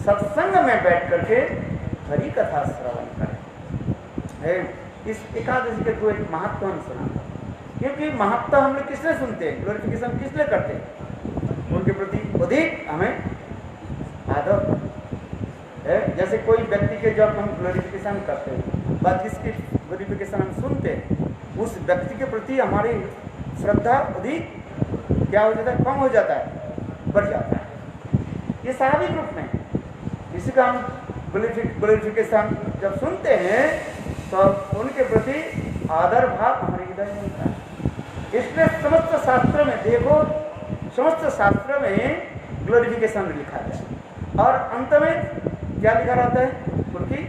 सत्संग में बैठ करके हरि कथा श्रवण करें। इस एकादशी के दो एक महत्व हम सुना, क्योंकि महत्व हम लोग किसने सुनते हैं? ग्लोरिफिकेशन किसने करते हैं? उनके प्रति अधिक हमें आदर है। जैसे कोई व्यक्ति के जब हम ग्लोरिफिकेशन करते हैं, बात किसकी ग्लोरिफिकेशन हम सुनते हैं, उस व्यक्ति के प्रति हमारी श्रद्धा अधिक क्या हो जाता है? कम हो जाता है, बढ़ जाता है। ये स्वाभाविक रूप में इसी का हम ग्लोरिफिकेशन जब सुनते हैं तो उनके प्रति आदर भाव हमारे हृदय में होता है। इसलिए समस्त शास्त्र में देखो, समस्त शास्त्र में ग्लोरिफिकेशन लिखा है और अंत में क्या लिखा रहता है? उनकी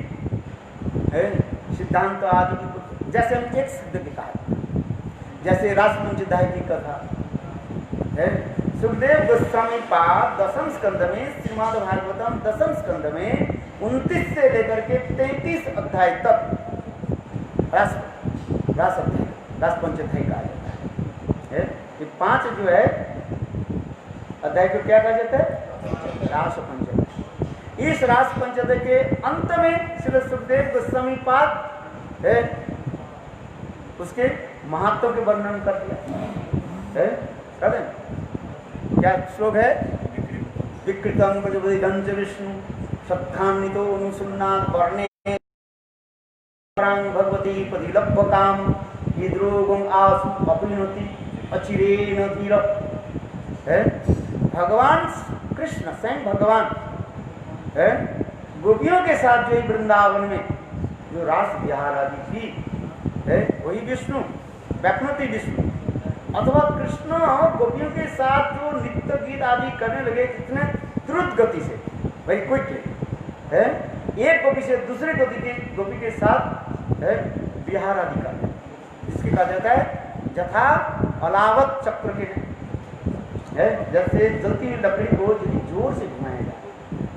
सिद्धांत आदि की, जैसे हम एक शब्द लिखा है, जैसे रासपंचध्याय की कथा है। सुखदेव गोस्वामी पाद दसम स्कंद में, श्रीमद् भागवतम दसम स्कंद में 29 से लेकर के 33 अध्याय तक रासपंचध्याय कहा जाता है। ये 5 जो है अध्याय को क्या कहा जाता है? रासपंचध्याय। इस रासपंचध्याय के अंत में श्री सुखदेव गोस्वामी पाद है उसके महत्व के वर्णन कर दिया है। क्या श्लोक है? विकृतम गजबदिगंज विष्णु सत्थान्वितो अनुसुन्नाद वर्णे भगवती पतिलभ्यकाम यद्रोगम आसु अपीनोति अचिरेण धीर है। भगवान कृष्ण स्वयं भगवान है गोपियों के साथ जो वृंदावन में जो रास विहार आदि की है, वही विष्णु व्यापनोति विष्णु, अथवा कृष्ण गोपियों के साथ जो नित्य गीत आदि करने लगे इतने द्रुत गति से, वेरी क्विकली है, एक गोपी से दूसरे गोपी के साथ है विहार आदि करने, इसके कहा जाता है जथा अलावत चक्र के है। जैसे जलती हुई लकड़ी को यदि जोर से घुमाया जाए,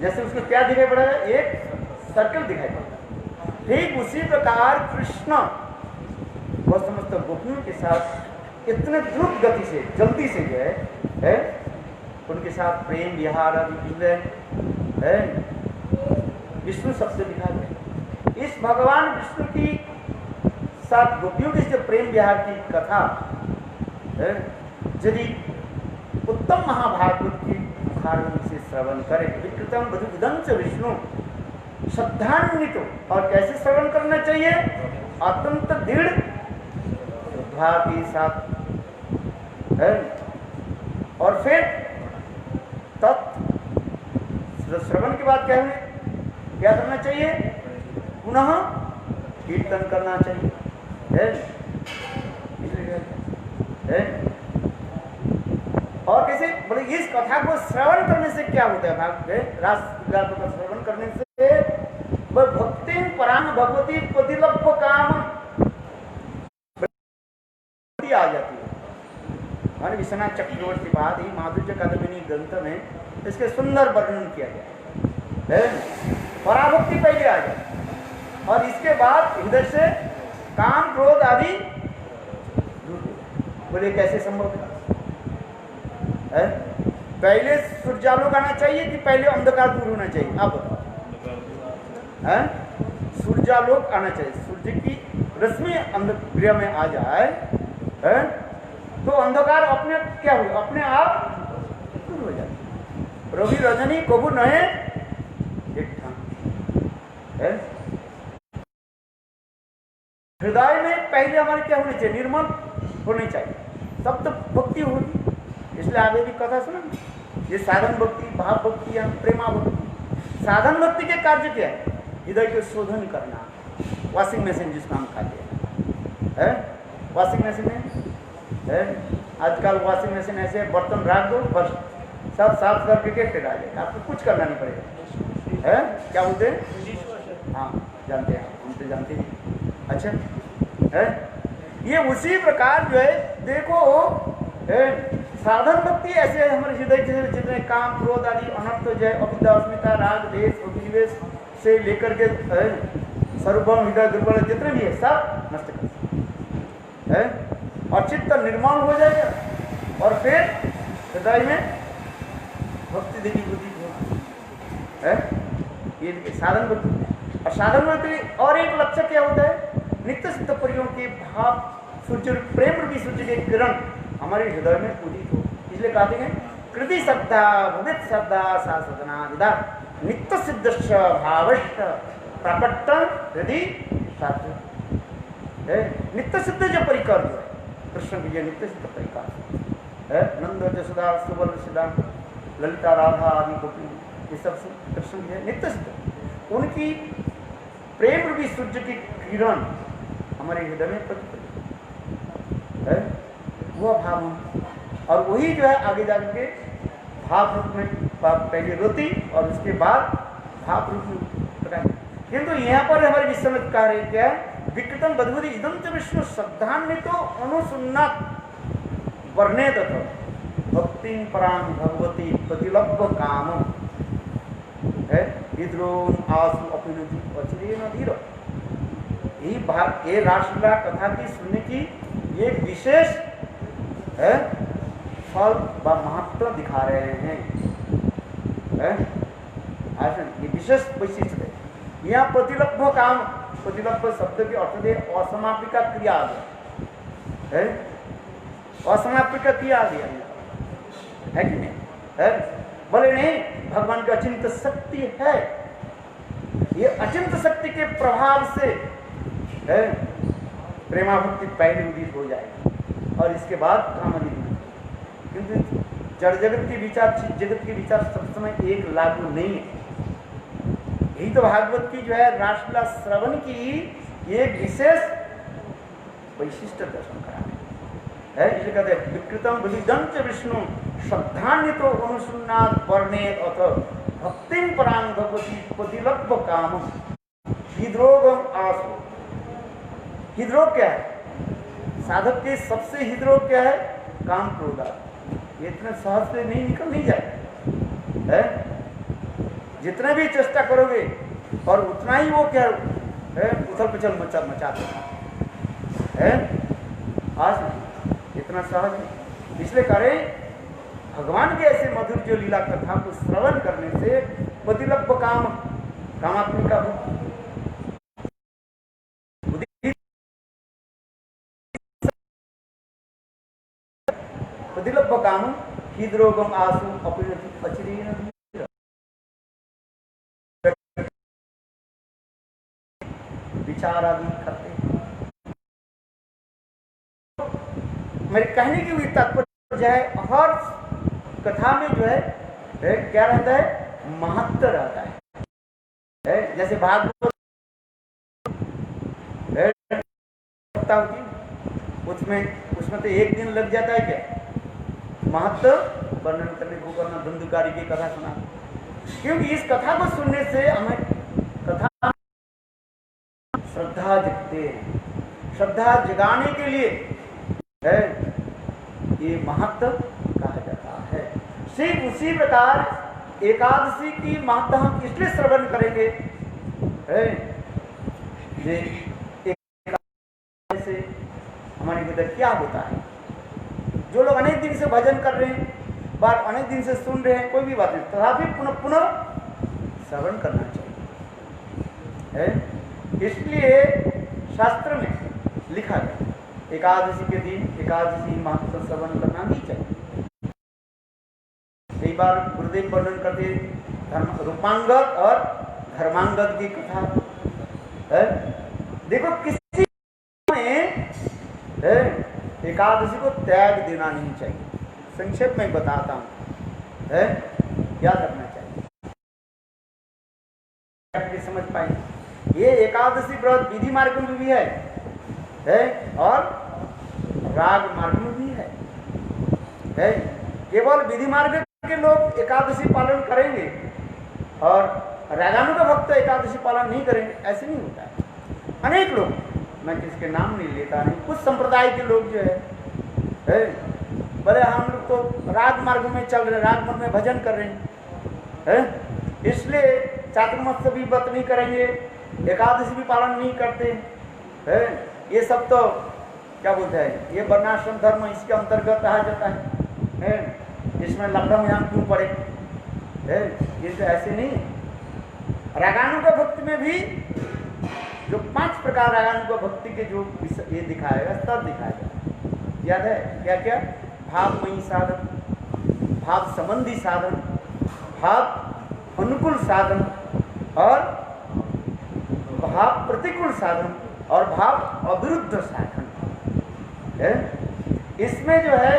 जैसे उसको क्या दिखाई पड़ा है? एक सर्कल दिखाई पड़ा। ठीक उसी प्रकार कृष्ण वह समस्त गोपियों के साथ इतने द्रुत गति से जल्दी से जो है उनके साथ प्रेम विहार आदि है विष्णु सबसे दिखा गया। इस भगवान विष्णु की साथ गोपियों के जो प्रेम विहार की कथा है, यदि उत्तम महाभागवत की मार्ग से श्रवण करे। विकृतम बधुविदं च विष्णु श्रद्धान्वित। और कैसे श्रवण करना चाहिए? अत्यंत दृढ़ श्रद्धा के साथ है। और फिर श्रवण के बाद क्या करना चाहिए? पुनः कीर्तन करना चाहिए है? और कैसे बोले? इस कथा को श्रवण करने से क्या होता है? रास का श्रवण करने से भक्ति परांग भगवती प्रतिलभ काम आ जाती है। हमारे विश्वनाथ चक्रवर्ती बाद ही माधुर्य कादम्बिनी ग्रंथ में इसके सुंदर वर्णन किया गया है। पराभक्ति पहले आ जाए और इसके बाद हृदय से काम क्रोध आदि बोले कैसे संभव है? पहले सूर्यालोक आना चाहिए कि पहले अंधकार दूर होना चाहिए? आप बताओ। सूर्यालोक आना चाहिए। सूर्य की रश्मि अंधगृह में आ जाए है तो अंधकार अपने क्या हो? अपने आप दूर हो जाए। रवि रजनी कबू नहे एक है। हृदय में पहले हमारे क्या होनी चाहिए? निर्मल होनी चाहिए, तब तो भक्ति होगी। इसलिए आगे भी कथा सुना, ये साधन भक्ति, भाव भक्ति या प्रेमा भक्ति। साधन भक्ति के कार्य क्या है? हृदय को शोधन करना। वॉशिंग मशीन जिसको हम कहते हैं, वॉशिंग मशीन है। आजकल वॉशिंग मशीन ऐसे बर्तन रख दो बस सब साफ करके के फिर आ जाएगा, आपको कुछ करना नहीं पड़ेगा है। क्या बोलते हैं? हाँ जानते हैं, हम तो जानते हैं। अच्छा है, ये उसी प्रकार जो है देखो साधन भक्ति ऐसे हमारे हृदय के जितने काम क्रोध आदि अनर्थ जो है अविद्या अस्मिता राग देश अभिनिवेश से लेकर के सर्वभौम हृदय दुर्बल जितने भी है सब नष्ट कर है और चित्त निर्माण हो जाएगा और फिर हृदय में भक्ति देवी बुद्धि है। ये साधन भक्ति। और साधन भक्ति और एक लक्ष्य क्या होता है? नित्य सिद्ध परियों के भाव सूर्य प्रेम रूपी सूर्य के किरण हमारे हृदय में पूजित हो। इसलिए कहते हैं कृति श्रद्धा भवित श्रद्धा सा सदना विदा नित्य सिद्ध भावष्ट प्रकटन हृदय शास्त्र है। नित्य सिद्ध जो परिकर जो है कृष्ण की नित्य सिद्ध परिकर है। नंद जसोदा सुवर्ण सिद्धा ललिता राधा आदि गोपी ये सब कृष्ण की है नित्य सिद्ध। उनकी प्रेम रूपी सूर्य की किरण हमारे हृदय में प्रतिफलित है। वह भाव और वही जो है आगे जाकर के भाव रूप में पहले रोती और उसके बाद भाव रूप में प्रकाश। किंतु यहाँ पर हमारे विश्वनाथ कह रहे क्या है? विकृतम बधुवती इदं च विष्णु श्रद्धान्वितो अनुसुन्नात् वर्णेत भक्ति परां भगवती प्रतिलभ काम है। विद्रोह आसु अपिनुति अचिरेण धीर। यही भाग ये रासलीला कथा की सुनने की ये विशेष है फल व महत्व दिखा रहे हैं है? ये विशेष वैशिष्ट है। यहाँ प्रतिलभ काम, प्रतिलभ शब्द के अर्थ है असमापिका क्रिया आ गया है। असमापिका क्रिया आ गया है कि नहीं है? बोले नहीं, भगवान की अचिंत शक्ति है। ये अचिंत शक्ति के प्रभाव से है प्रेमा भक्ति पहले उदित हो जाएगी और इसके बाद कामनी। किंतु जड़ जगत के विचार जगत के विचार सब समय एक लागू नहीं है। यही तो भागवत की जो है रासलीला श्रवण की एक विशेष वैशिष्ट दर्शन करा है। इसलिए कहते हैं विकृतम बलिदं च विष्णु श्रद्धान्वितो अनुसुन्नात् वर्णेत अथ भक्तिं परां भगवती प्रतिलभ काम हृद्रोगम आसु। हृद्रोग क्या है? साधक के सबसे हृद्रोग क्या है? काम क्रोध। ये इतने सहज से नहीं जाए है। जितना भी चेष्टा करोगे और उतना ही वो क्या है उथल पुथल मचा है। आज इतना सहज नहीं। इसलिए करे भगवान के ऐसे मधुर जो लीला कथा को श्रवण करने से प्रतिलभ काम कामात्मिका प्रतिलभ काम हृदरोगम आसु अपरिणति अचिरेण धीर। विचार आदि करते। मेरे कहने की भी तात्पर्य जो है, हर कथा में जो है क्या रहता है, महत्व रहता है। जैसे भागवत उसमें तो एक दिन लग जाता है क्या महत्व वर्णन करने, गोकर्ण धुंधुकारी की कथा सुना, क्योंकि इस कथा को सुनने से हमें कथा श्रद्धा जगते हैं। श्रद्धा जगाने के लिए है ये महत्व कहा जाता है। ठीक उसी प्रकार एकादशी की महत्व हम इसलिए श्रवण करेंगे है ये एकादशी से हमारे भीतर क्या होता है। जो लोग अनेक दिन से भजन कर रहे हैं, बात अनेक दिन से सुन रहे हैं, कोई भी बात नहीं, तथापि पुनः पुनः श्रवण करना चाहिए है। इसलिए शास्त्र में लिखा गया एकादशी के दिन एकादशी महत्व श्रवण करना भी चाहिए। कई बार गुरुदेव वर्णन करते धर्म रूपांगद और धर्मांगद की कथा है। देखो किसी में एकादशी को त्याग देना नहीं चाहिए। संक्षेप में बताता हूँ है, क्या करना चाहिए समझ पाए। ये एकादशी व्रत विधि मार्ग में भी है और राग मार्ग में भी है। केवल विधि मार्ग के लोग एकादशी पालन करेंगे और रागानु का भक्त एकादशी पालन नहीं करेंगे, ऐसे नहीं होता है। अनेक लोग, मैं किसके नाम नहीं लेता, नहीं, कुछ संप्रदाय के लोग जो है बोले हम लोग तो राग मार्ग में चल रहे, राग मार्ग में भजन कर रहे हैं, इसलिए चातुर्मास्य भी व्रत नहीं करेंगे, एकादशी भी पालन नहीं करते हैं। ये सब तो क्या बोलते हैं, ये वर्णाश्रम धर्म इसके अंतर्गत कहा जाता है। इसमें लखनऊ यहाँ क्यों पड़े ये तो ऐसे नहीं है। रागानु का भक्ति में भी जो 5 प्रकार रागानु का भक्ति के जो ये दिखाएगा, स्तर दिखाएगा, याद है क्या क्या? भावमयी साधन, भाव संबंधी साधन, भाव अनुकूल साधन और भाव प्रतिकूल साधन और भाव अविरुद्ध साधन है। इसमें जो है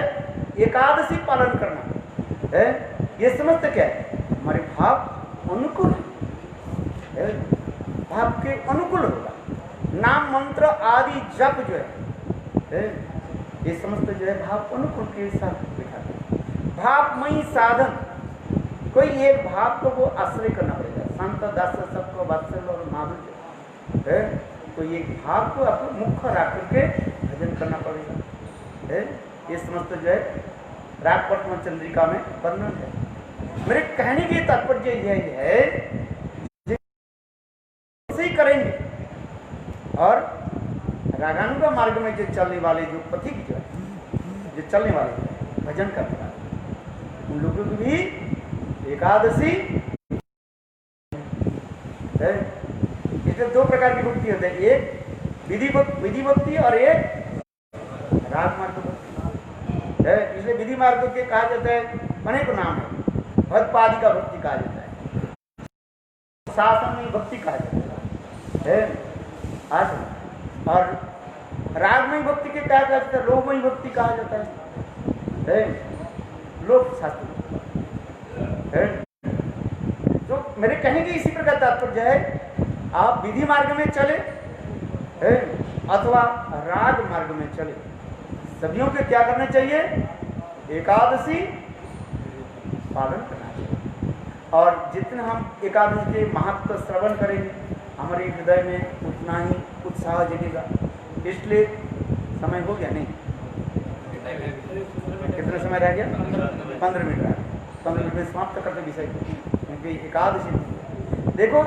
एकादशी पालन करना है, ये समझते क्या है, हमारे भाव अनुकूल है, भाव के अनुकूल होगा। नाम मंत्र आदि जप जो है ये समझते जो है भाव अनुकूल के साथ दिखाते हैं। भावमयी साधन, कोई एक भाव को वो आश्रय करना पड़ेगा, संत दास सबको वात्सल्य और माधुर्य है, तो ये भाव को आपको मुख्य रख करके भजन करना पड़ेगा है। ये समझते जो है राग पटम चंद्रिका में वर्णन है। मेरे कहने की तात्पर्य यही है करेंगे और रागानु का मार्ग में जो चलने वाले जो पथिक जो है, जो चलने वाले भजन करने वाले, उन लोगों की भी एकादशी है। इसमें 2 प्रकार की भक्ति होती है, एक विधि भक्ति और एक राग मार्ग भक्ति है। इसलिए विधि मार्ग के कहा जाता है, अनेक नाम है, भक्तपादी का भक्ति कहा जाता है, शासन में भक्ति कहा जाता है और रागमयी भक्ति के क्या कहते हैं, लोकमयी भक्ति कहा जाता है लोक शास्त्र है। तो मेरे कहने की इसी प्रकार तात्पर्य है, आप विधि मार्ग में चले अथवा राग मार्ग में चले, सभी को क्या करना चाहिए, एकादशी पालन करना चाहिए। और जितना हम एकादशी के महत्व श्रवण करेंगे, हमारे हृदय में उतना ही उत्साह जगेगा। इसलिए समय हो गया नहीं, कितना समय रह गया? 15 मिनट रह गया। 15 मिनट में समाप्त करते विषय, क्योंकि एकादशी देखो,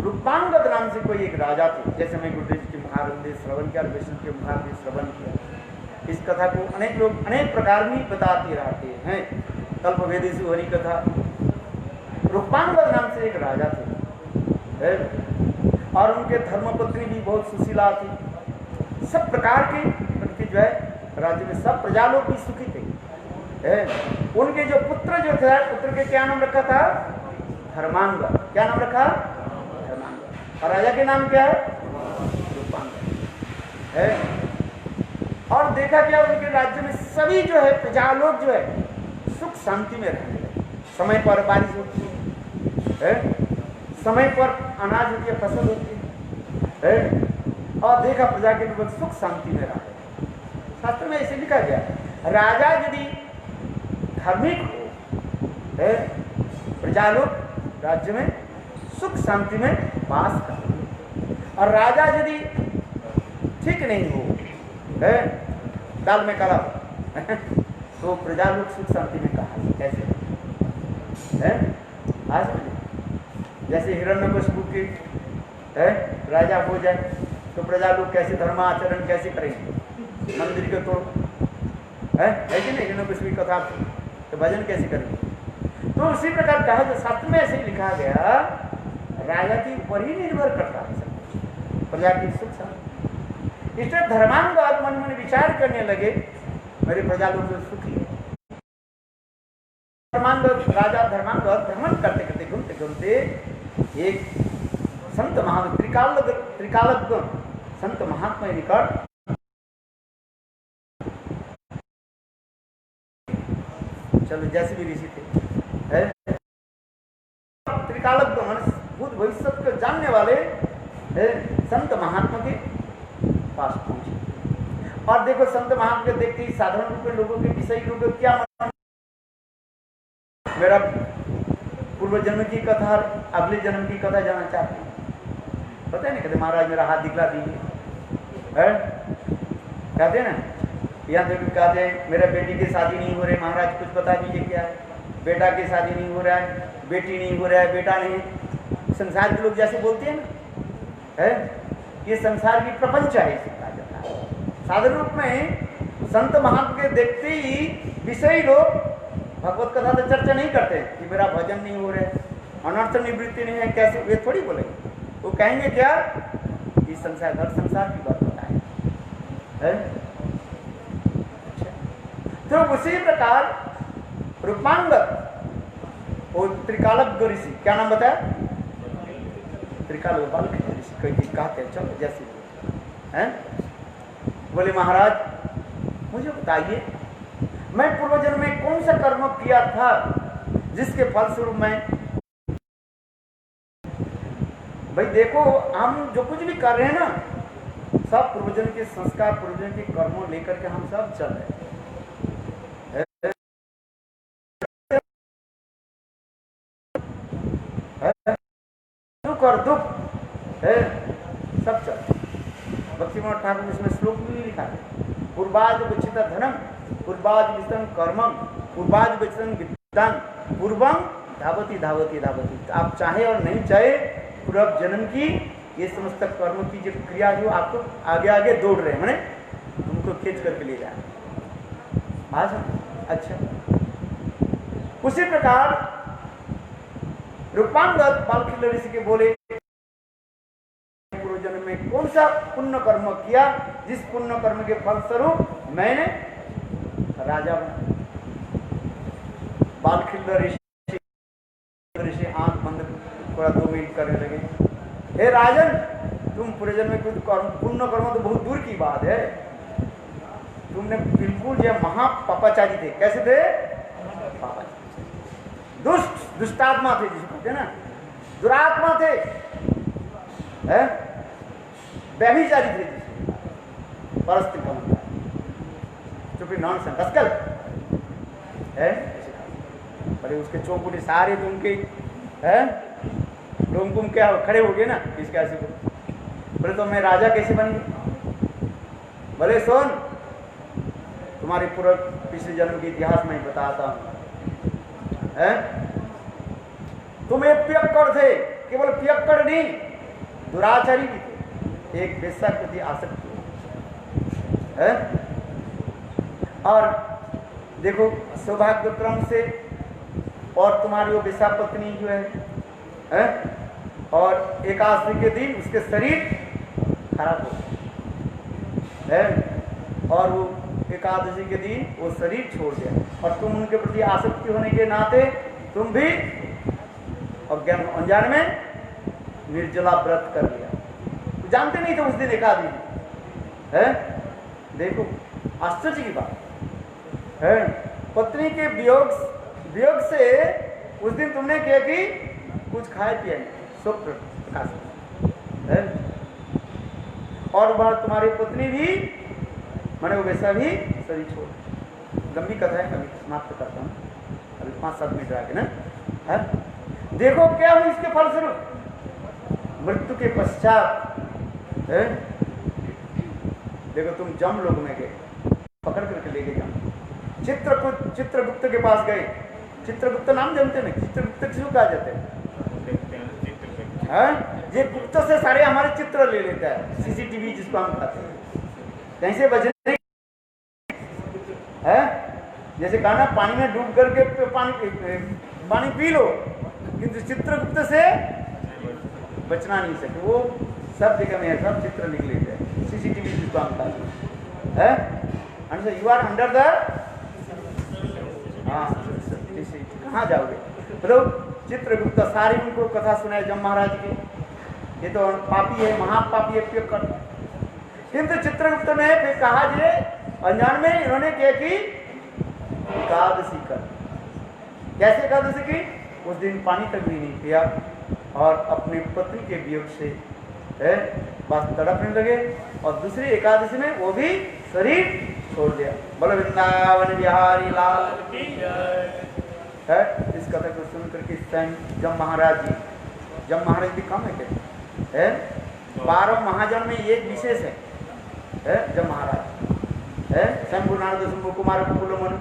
रूपांगद नाम से कोई एक राजा थे, जैसे मैं गुरुदेव जी के मुखारबिंद श्रवण किया, वैष्णव के मुखारबिंद श्रवण किया। इस कथा को अनेक लोग अनेक प्रकार में बताते रहते हैं, कल्पवेदेषु हरि कथा। रूपांगद नाम से एक राजा थे और उनके धर्मपत्नी भी बहुत सुशीला थी। सब प्रकार के जो है राज्य में सब प्रजा लोग भी सुखी थे। उनके जो था पुत्र के क्या नाम रखा था? धर्मांग। क्या नाम रखा? धर्मांग। और राजा के नाम क्या है? रूपांग है। और देखा क्या, उनके राज्य में सभी जो है प्रजा लोग जो है सुख शांति में रहने लगे। समय पर बारिश होती है, समय पर अनाज होती है, फसल होती है, और देखा प्रजा के लोग सुख शांति में रहते हैं। शास्त्र में ऐसे लिखा गया, राजा यदि धार्मिक हो, प्रजा लोग राज्य में सुख शांति में वास करते, और राजा यदि ठीक नहीं हो, दाल में काला हो तो प्रजा लोग सुख शांति में कहा कैसे है? आज जैसे हिरण्यकशिपु की राजा हो जाए तो प्रजा लोग कैसे धर्माचरण कैसे करेंगे? मंदिर के तोड़ है कि नहीं? हिरण्यकशिपु की कथा तो भजन कैसे करेंगे? तो उसी प्रकार कहा, जो शास्त्र में ऐसे ही लिखा गया, राजा के ऊपर ही निर्भर करता है सब कुछ, प्रजा की सुख शांति। इसलिए धर्मांग मन में विचार करने लगे, मेरे प्रजा लोग तो सुखी है। राजा धर्मांग भ्रमण करते करते घूमते घूमते एक संत त्रिकालज्ञ संत महात्मा निकट चलो जैसे भी ऋषि थे, त्रिकालज्ञ भूत भविष्य को जानने वाले संत महात्मा के पास पहुंचे। और देखो संत महात्मा के देखते ही साधारण रूप में लोगों के विषय लोगों क्या, मेरा पूर्व जन्म की कथा अगले जन्म की कथा जानना चाहते हैं, पता है नहीं, कहते महाराज मेरा हाथ दिखला दीजिए, कहते ना, यहाँ देखो कहते हैं मेरा बेटी की शादी नहीं हो रही, महाराज कुछ बता दीजिए क्या है? बेटा की शादी नहीं हो रहा है, बेटी नहीं हो रहा है, बेटा नहीं। संसार के लोग जैसे बोलते हैं ना, ये संसार की प्रपंच है, इसे कहा जाता है। साधारण रूप में संत महात्मा के देखते ही विषयी लोग भगवत कथा तो चर्चा नहीं करते कि मेरा भजन नहीं हो रहा है, अनर्थ निवृत्ति नहीं है, कैसे? वे थोड़ी बोलेंगे, वो कहेंगे क्या कि संसार घर संसार की बात बताए। तो उसी प्रकार रूपांग वो त्रिकालज्ञ ऋषि, क्या नाम बताया? त्रिकालज्ञ ऋषि कहते हैं, चलो जैसे हैं, बोले महाराज मुझे बताइए मैं पूर्व जन्म में कौन सा कर्म किया था जिसके फलस्वरूप मैं, भाई देखो हम जो कुछ भी कर रहे हैं ना, सब पूर्वजन के संस्कार, पूर्वजन के कर्मों लेकर के हम सब चल रहे हैं। सुख और दुख है सब चल। भक्तिविनोद ठाकुर इसमें श्लोक भी लिखा है, पूर्वाज विचित धनम, पूर्वाज विचितम कर्मम, पूर्वाज विचितम विद्यान, पूर्वम धावती धावती धावती। आप चाहे और नहीं चाहे पूर्व जन्म की ये समस्त कर्म की जो क्रिया जो आपको आगे आगे दौड़ रहे हैं, मैंने तुमको खींच करके ले जाए आज। अच्छा, उसी प्रकार रूपांगद बालखिल्य ऋषि के बोले पूर्व जन्म में कौन सा पुण्य कर्म किया जिस पुण्य कर्म के फलस्वरूप मैंने राजा बना। बालखिल्य ऋषि आंख बंद थोड़ा 2 मिनट करने लगे, हे राजन तुम पूर्व जन्म में कुछ पुण्य कर्म तो बहुत दूर की बात है, तुमने बिल्कुल जो महापापाचारी थे। कैसे थे? दुष्टात्मा थे, जिसे कहते हैं ना, दुरात्मा थे, व्यभिचारी थे, जिसे परस्त्री का मतलब चुपी नॉनसेंस आजकल है। अरे उसके चौकुटे सारे तो उनके तुम क्या खड़े हो गए ना, किस कैसे बोले तो मैं राजा कैसे बन गया? बोले सुन, तुम्हारे पूर्व पिछले जन्म के इतिहास में बताता हूं। तुम एक पियक्कड़ थे, केवल पियक्कड़ नहीं दुराचारी भी थे, एक वेश्या के प्रति आसक्ति है। और देखो सौभाग्य क्रम से और तुम्हारी वो वेश्या पत्नी जो है और एकादशी के दिन उसके शरीर खराब हो गए और वो एकादशी के दिन वो शरीर छोड़ दिया और तुम उनके प्रति आसक्ति होने के नाते तुम भी अज्ञान अनजान में निर्जला व्रत कर लिया। तो जानते नहीं थे उस दिन एकादशी है। देखो आश्चर्य की बात है, पत्नी के वियोग से उस दिन तुमने किया कि कुछ खाए पिया नहीं, सुख प्रकाश है। और वह तुम्हारी पत्नी भी मैंने वो वैसा भी शरीर छोड़। लंबी कथा है, अभी समाप्त करता हूँ, अभी 5-7 मिनट आगे ना है। देखो क्या हुई इसके फलस्वरूप मृत्यु के पश्चात है। देखो तुम जम लोग में गए, पकड़ करके ले गए जम। चित्रगुप्त के पास गए। चित्रगुप्त नाम जानते नहीं? चित्रगुप्त किसको कहा जाता है? ये गुप्त से सारे हमारे चित्र ले लेता है, सीसीटीवी जिसको हम कहते हैं। कहीं से बचने है, जैसे कहा ना पानी में डूब करके पानी पी लो, किंतु चित्रगुप्त से बचना नहीं सके। वो सब जगह में सब चित्र लिख लेते हैं, सीसीटीवी जिसको हम कहते हैं। यू आर अंडर द कहाँ जाओगे? तो चित्रगुप्त सारी उनको कथा सुनाए जम महाराज की, ये तो पापी है, महापापी है, किंतु चित्रगुप्त ने फिर कहा जे अनजान में इन्होंने क्या की एकादशी कर। कैसे एकादशी की? उस दिन पानी तक भी नहीं पिया और अपनी पत्नी के वियोग से बस तड़पने लगे और दूसरी एकादशी में वो भी शरीर छोड़ दिया। बोलो वृंदावन बिहारी लाल की जय है। इस कथा को सुन करके जम महाराज भी कम है 12 महाजन में एक विशेष है जम महाराज है। शंभु नारद शंभु कुमार कुल मनु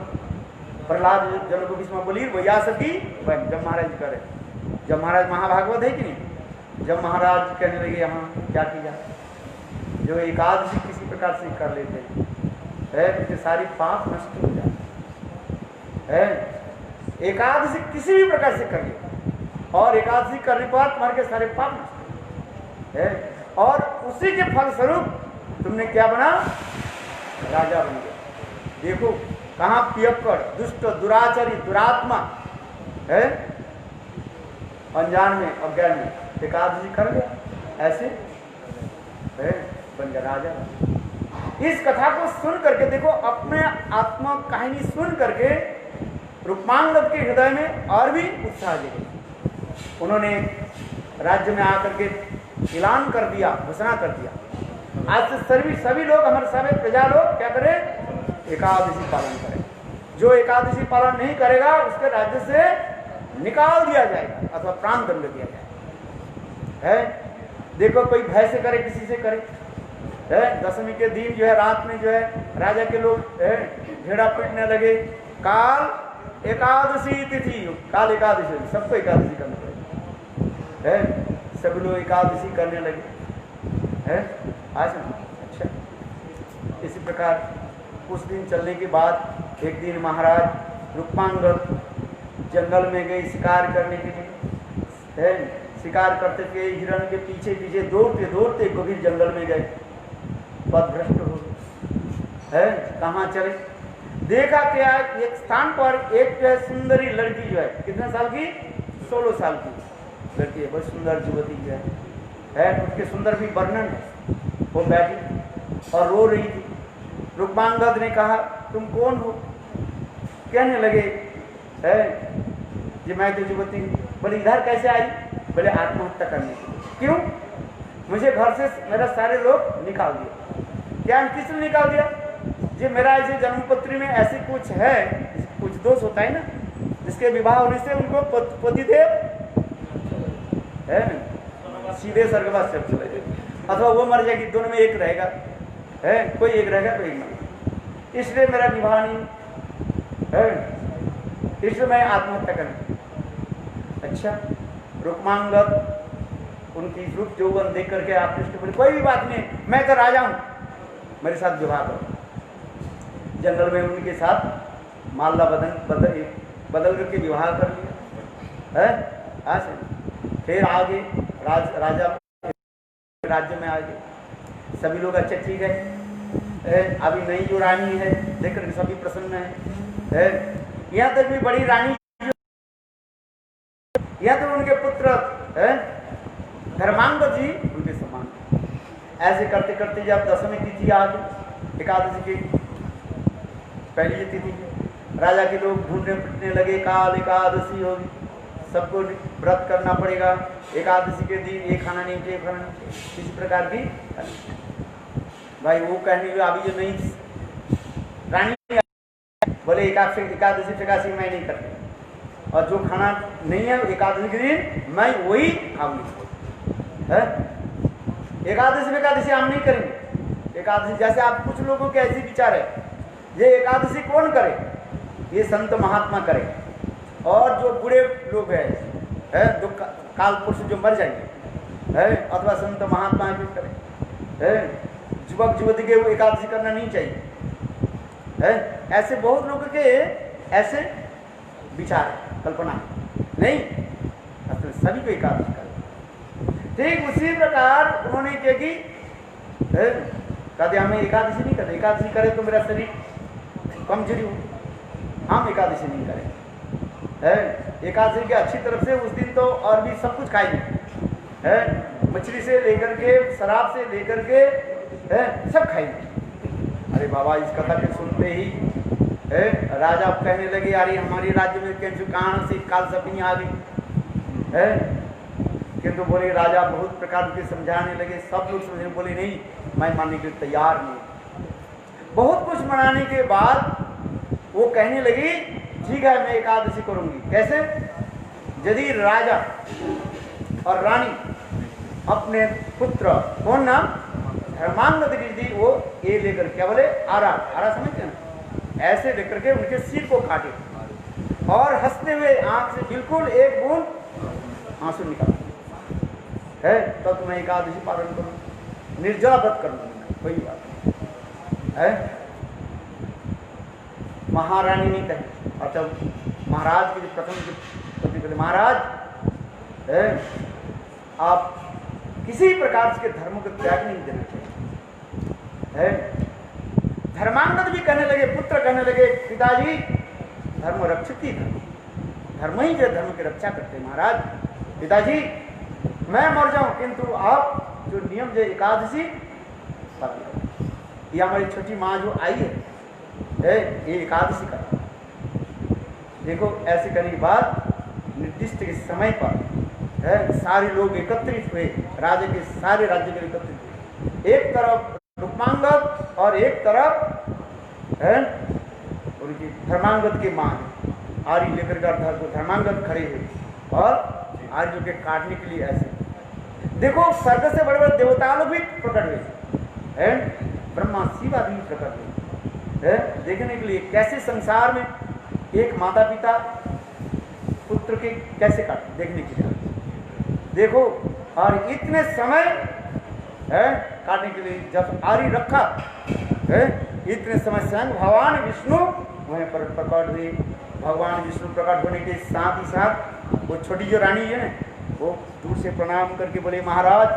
प्रहलाद जन को भीष्म बलि वैया सकी जब महाराज करे। जब महाराज महाभागवत है कि नहीं? जब महाराज कहने लगे यहाँ क्या किया, जो एकादशी किसी प्रकार से कर लेते हैं तो सारी पाप नष्ट हो जाते है। एकादशी किसी भी प्रकार से कर ले और एकादशी करने पर तुम्हारे के सारे पाप नष्ट है और उसी के फलस्वरूप तुमने क्या बना? राजा बन गया। देखो कहाँ पियक्कड़ दुष्ट दुराचारी दुरात्मा है, अनजान में अज्ञान में एकादशी कर लिया, ऐसे है बन गया राजा। इस कथा को सुन करके देखो, अपने आत्मा कहानी सुन करके रुक्मांगद के हृदय में और भी उत्साह जगे। उन्होंने राज्य में आकर के ऐलान कर दिया, घोषणा कर दिया, आज से सभी लोग हमारे सारे प्रजा लोग क्या करें? एकादशी पालन करें। जो एकादशी पालन नहीं करेगा उसके राज्य से निकाल दिया जाएगा अथवा प्राण दंड दिया जाएगा है। देखो कोई भय से करे, किसी से करे है। दशमी के दिन जो है रात में जो है राजा के लोग भेड़ा पीटने लगे। काल एकादशी तिथि, काल एकादशी, सबको एकादशी करना पड़ेगा है। सब लोग एकादशी करने लगे है आज। अच्छा, इसी प्रकार कुछ दिन चलने के बाद एक दिन महाराज रुक्मांगद जंगल में गए शिकार करने के लिए है। शिकार करते थे, हिरण के पीछे पीछे दौड़ते दौड़ते गंभीर जंगल में गए, पथभ्रष्ट हो गए है। कहाँ चले? देखा क्या एक स्थान पर एक जो है सुंदरी लड़की जो है, कितने साल की? 16 साल की लड़की है, बहुत सुंदर युवती जो है उसके सुंदर भी वर्णन है। वो बैठी और रो रही थी। रुक्मांगद ने कहा तुम कौन हो? कहने लगे है जी मैं तो युवती। बोले इधर कैसे आई? बोले आत्महत्या करने के लिए। क्यों? मुझे घर से मेरा सारे लोग निकाल दिया। क्या किसने निकाल दिया? जी मेरा ऐसे जन्मपत्री में ऐसे कुछ है, कुछ दोष होता है ना, जिसके विवाह होने से उनको पतिदेव है सीधे स्वर्गवास से चले जाए अथवा वो मर जाएगी, दोनों में एक रहेगा है, कोई एक रहेगा कोई नहीं। इसलिए मेरा विवाह नहीं है, इसलिए मैं आत्महत्या करूँ। अच्छा, रुक्मांगद उनकी रूप यौवन देख करके आप बोले कोई भी बात नहीं, मैं तो राजा हूँ, मेरे साथ विवाह करो। जंगल में उनके साथ माला बदल करके विवाह कर लिया है। आज फिर आगे राजा राज्य में आ गए। सभी लोग अच्छा ठीक है अभी नई जो रानी है देख कर सभी प्रसन्न है। यहाँ तक भी बड़ी रानी, यहाँ तो उनके पुत्र धर्मांगद जी उनके समान। ऐसे करते करते जब दशमी तिथि आ गई, एकादशी की पहली जो तिथि, राजा के लोग ढूंढने फिरने लगे, काल एकादशी होगी, सबको व्रत करना पड़ेगा, एकादशी के दिन ये खाना नहीं चाहिए, खाना नहीं चाहिए, किसी प्रकार की। भाई वो कहने लगे अभी जो नहीं रानी बोले एकादशी एकादशी मैं नहीं करती, और जो खाना नहीं है एकादशी के दिन मैं वही खाऊंगी। एकादशी हम नहीं करेंगे। एकादशी जैसे आप कुछ लोगों के ऐसे विचार है, ये एकादशी कौन करे, ये संत महात्मा करे, और जो बूढ़े लोग है जो काल पुरुष जो मर जाएंगे है, अथवा संत महात्मा जो करे, युवक युवती के वो एकादशी करना नहीं चाहिए है। ऐसे बहुत लोगों के ऐसे विचार है, कल्पना नहीं, असल सभी को एकादशी कर। ठीक उसी प्रकार उन्होंने क्या कि कहते हमें एकादशी नहीं करते, एकादशी करे तो मेरा शरीर कमजोरी हो, हम एकादशी नहीं करें। एकादशी के अच्छी तरफ से उस दिन तो और भी सब कुछ खाएंगे है, मछली से लेकर के शराब से लेकर के है सब खाएंगे। अरे बाबा इस कथा के सुनते ही राजा कहने लगे अरे हमारे राज्य में कैसे कहाँ से काल सपनी आ गई है, किंतु बोले राजा बहुत प्रकार के समझाने लगे, सब लोग समझने बोले नहीं मैं मानने के लिए तैयार नहीं। बहुत कुछ मनाने के बाद वो कहने लगी ठीक है मैं एकादशी करूंगी। कैसे? यदि राजा और रानी अपने पुत्र कौन नाम धर्मांगद गिरी वो ये लेकर क्या बोले आरा समझते हैं ना, ऐसे लेकर के उनके सिर को काटे और हंसते हुए आंख से बिल्कुल एक बूंद आंसू निकाल है, तो तुम्हें एकादशी पालन करूँ, निर्जला व्रत करूँगा, कोई बात है। महारानी नहीं कही, और जब महाराज की प्रथम महाराज आप किसी प्रकार के धर्म को त्याग नहीं देना चाहिए है। धर्मांगद भी कहने लगे, पुत्र कहने लगे पिताजी धर्म रक्षित ही धर्म ही जो धर्म की रक्षा करते महाराज, पिताजी मैं मर जाऊं किंतु आप जो नियम जो एकादशी ये हमारी छोटी माँ जो आई है ये एकादशी का देखो ऐसे करने के बाद निर्दिष्ट के समय पर सारे लोग एकत्रित हुए, राजा के सारे राज्य के एकत्रित हुए, एक तरफ रुक्मांगद और एक तरफ उनकी धर्मांगद के मां आर्य लेकर कर धर्मांगद खड़े हुए और आर्यों के काटने के लिए ऐसे देखो स्वर्ग से बड़े बड़े देवता लोग भी प्रकट हुए, ब्रह्मा शिव आदि प्रकट हुए देखने के लिए कैसे संसार में एक माता पिता पुत्र के कैसे काटे देखने के लिए देखो। और इतने समय काटने के लिए जब आरी रखा इतने समय स्वयं भगवान विष्णु वहीं पर प्रकट हुए। भगवान विष्णु प्रकट होने के साथ ही साथ वो छोटी जो रानी है वो दूर से प्रणाम करके बोले महाराज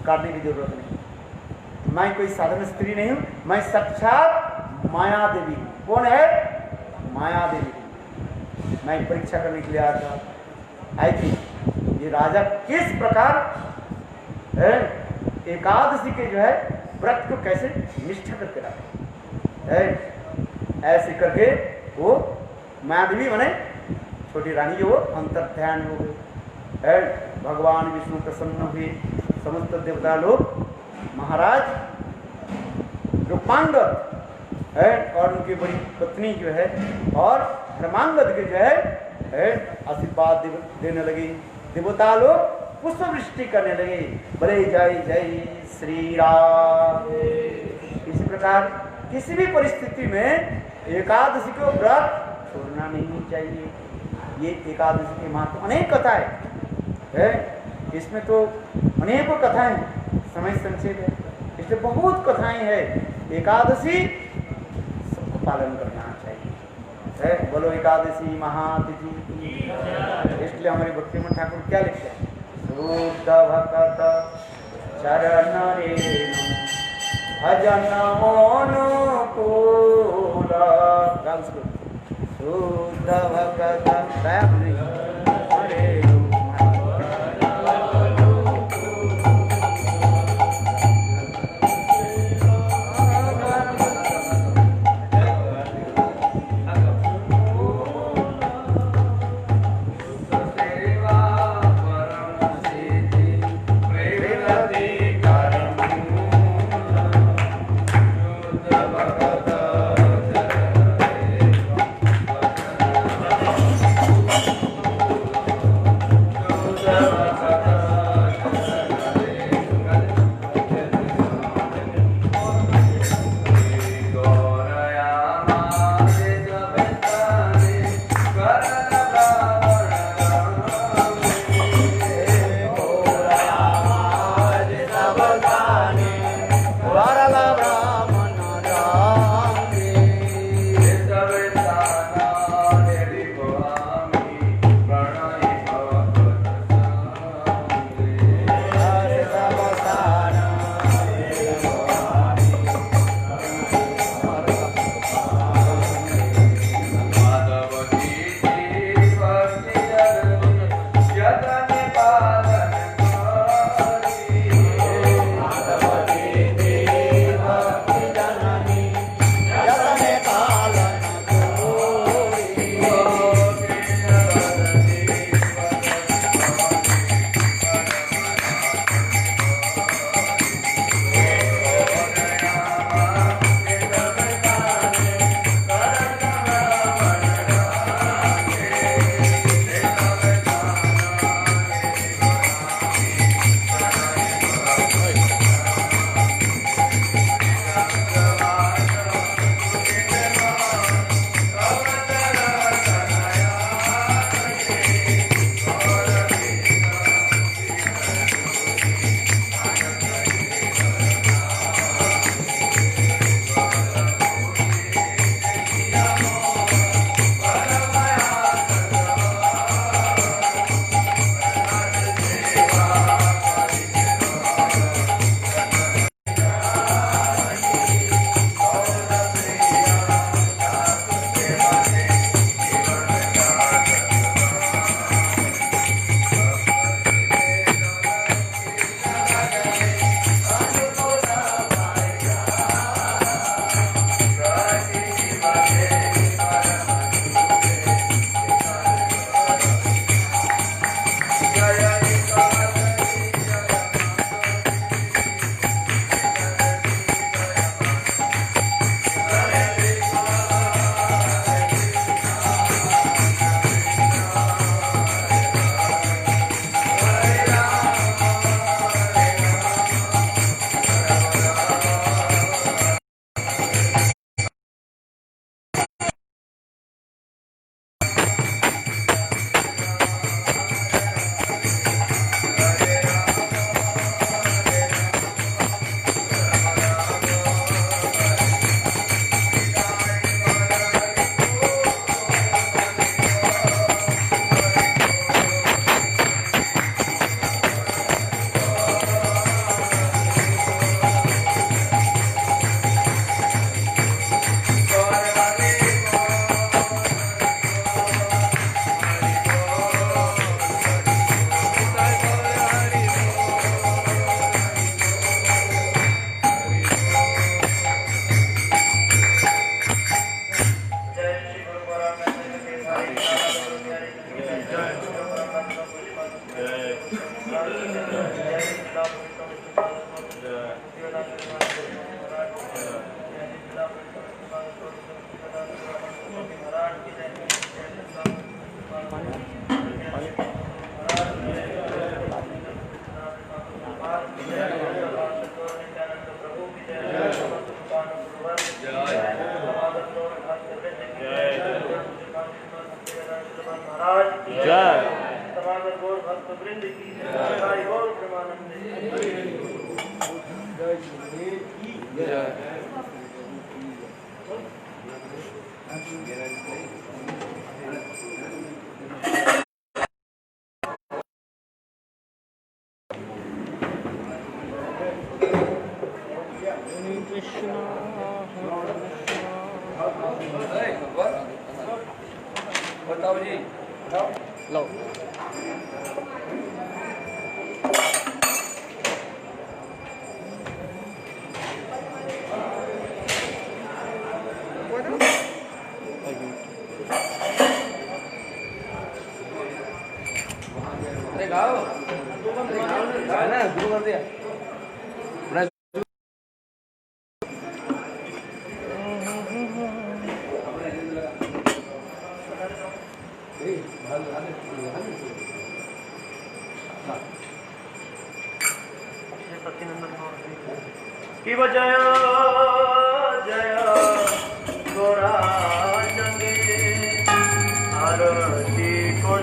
काटने की जरूरत नहीं, मैं कोई साधारण स्त्री नहीं हूँ, मैं साक्षात माया देवी हूँ। कौन है? माया देवी। मैं परीक्षा करने के लिए आया था, आई थी ये राजा किस प्रकार एकादशी के जो है व्रत को कैसे निष्ठा करके रखे ऐसे करके वो माधवी बने छोटी रानी जो वो अंतर ध्यान हो गए। भगवान विष्णु प्रसन्न हुए, समस्त देवता लोग महाराज रूपांगद और उनकी बड़ी पत्नी जो है और धर्मांगद के जो है आशीर्वाद देने लगी। देवता लोग पुष्प वृष्टि करने लगे, बोले जय जय श्री राम। इसी प्रकार किसी भी परिस्थिति में एकादशी को व्रत छोड़ना नहीं चाहिए। ये एकादशी के महत्व अनेक कथाएं है, इसमें तो अनेकों कथाएं, समय संक्षेप है, इसलिए बहुत कथाएं है। एकादशी सबको पालन करना चाहिए है। बोलो एकादशी महातिथि। इसलिए हमारे भक्तिमन ठाकुर क्या लिखते हैं? शुद्ध भक्त चरण रेणु भजन अनुकूला शुद्ध भगत हरे लो अरे गाओ ना शुरू कर दिया कि जय जय गोरा जंगे आरती को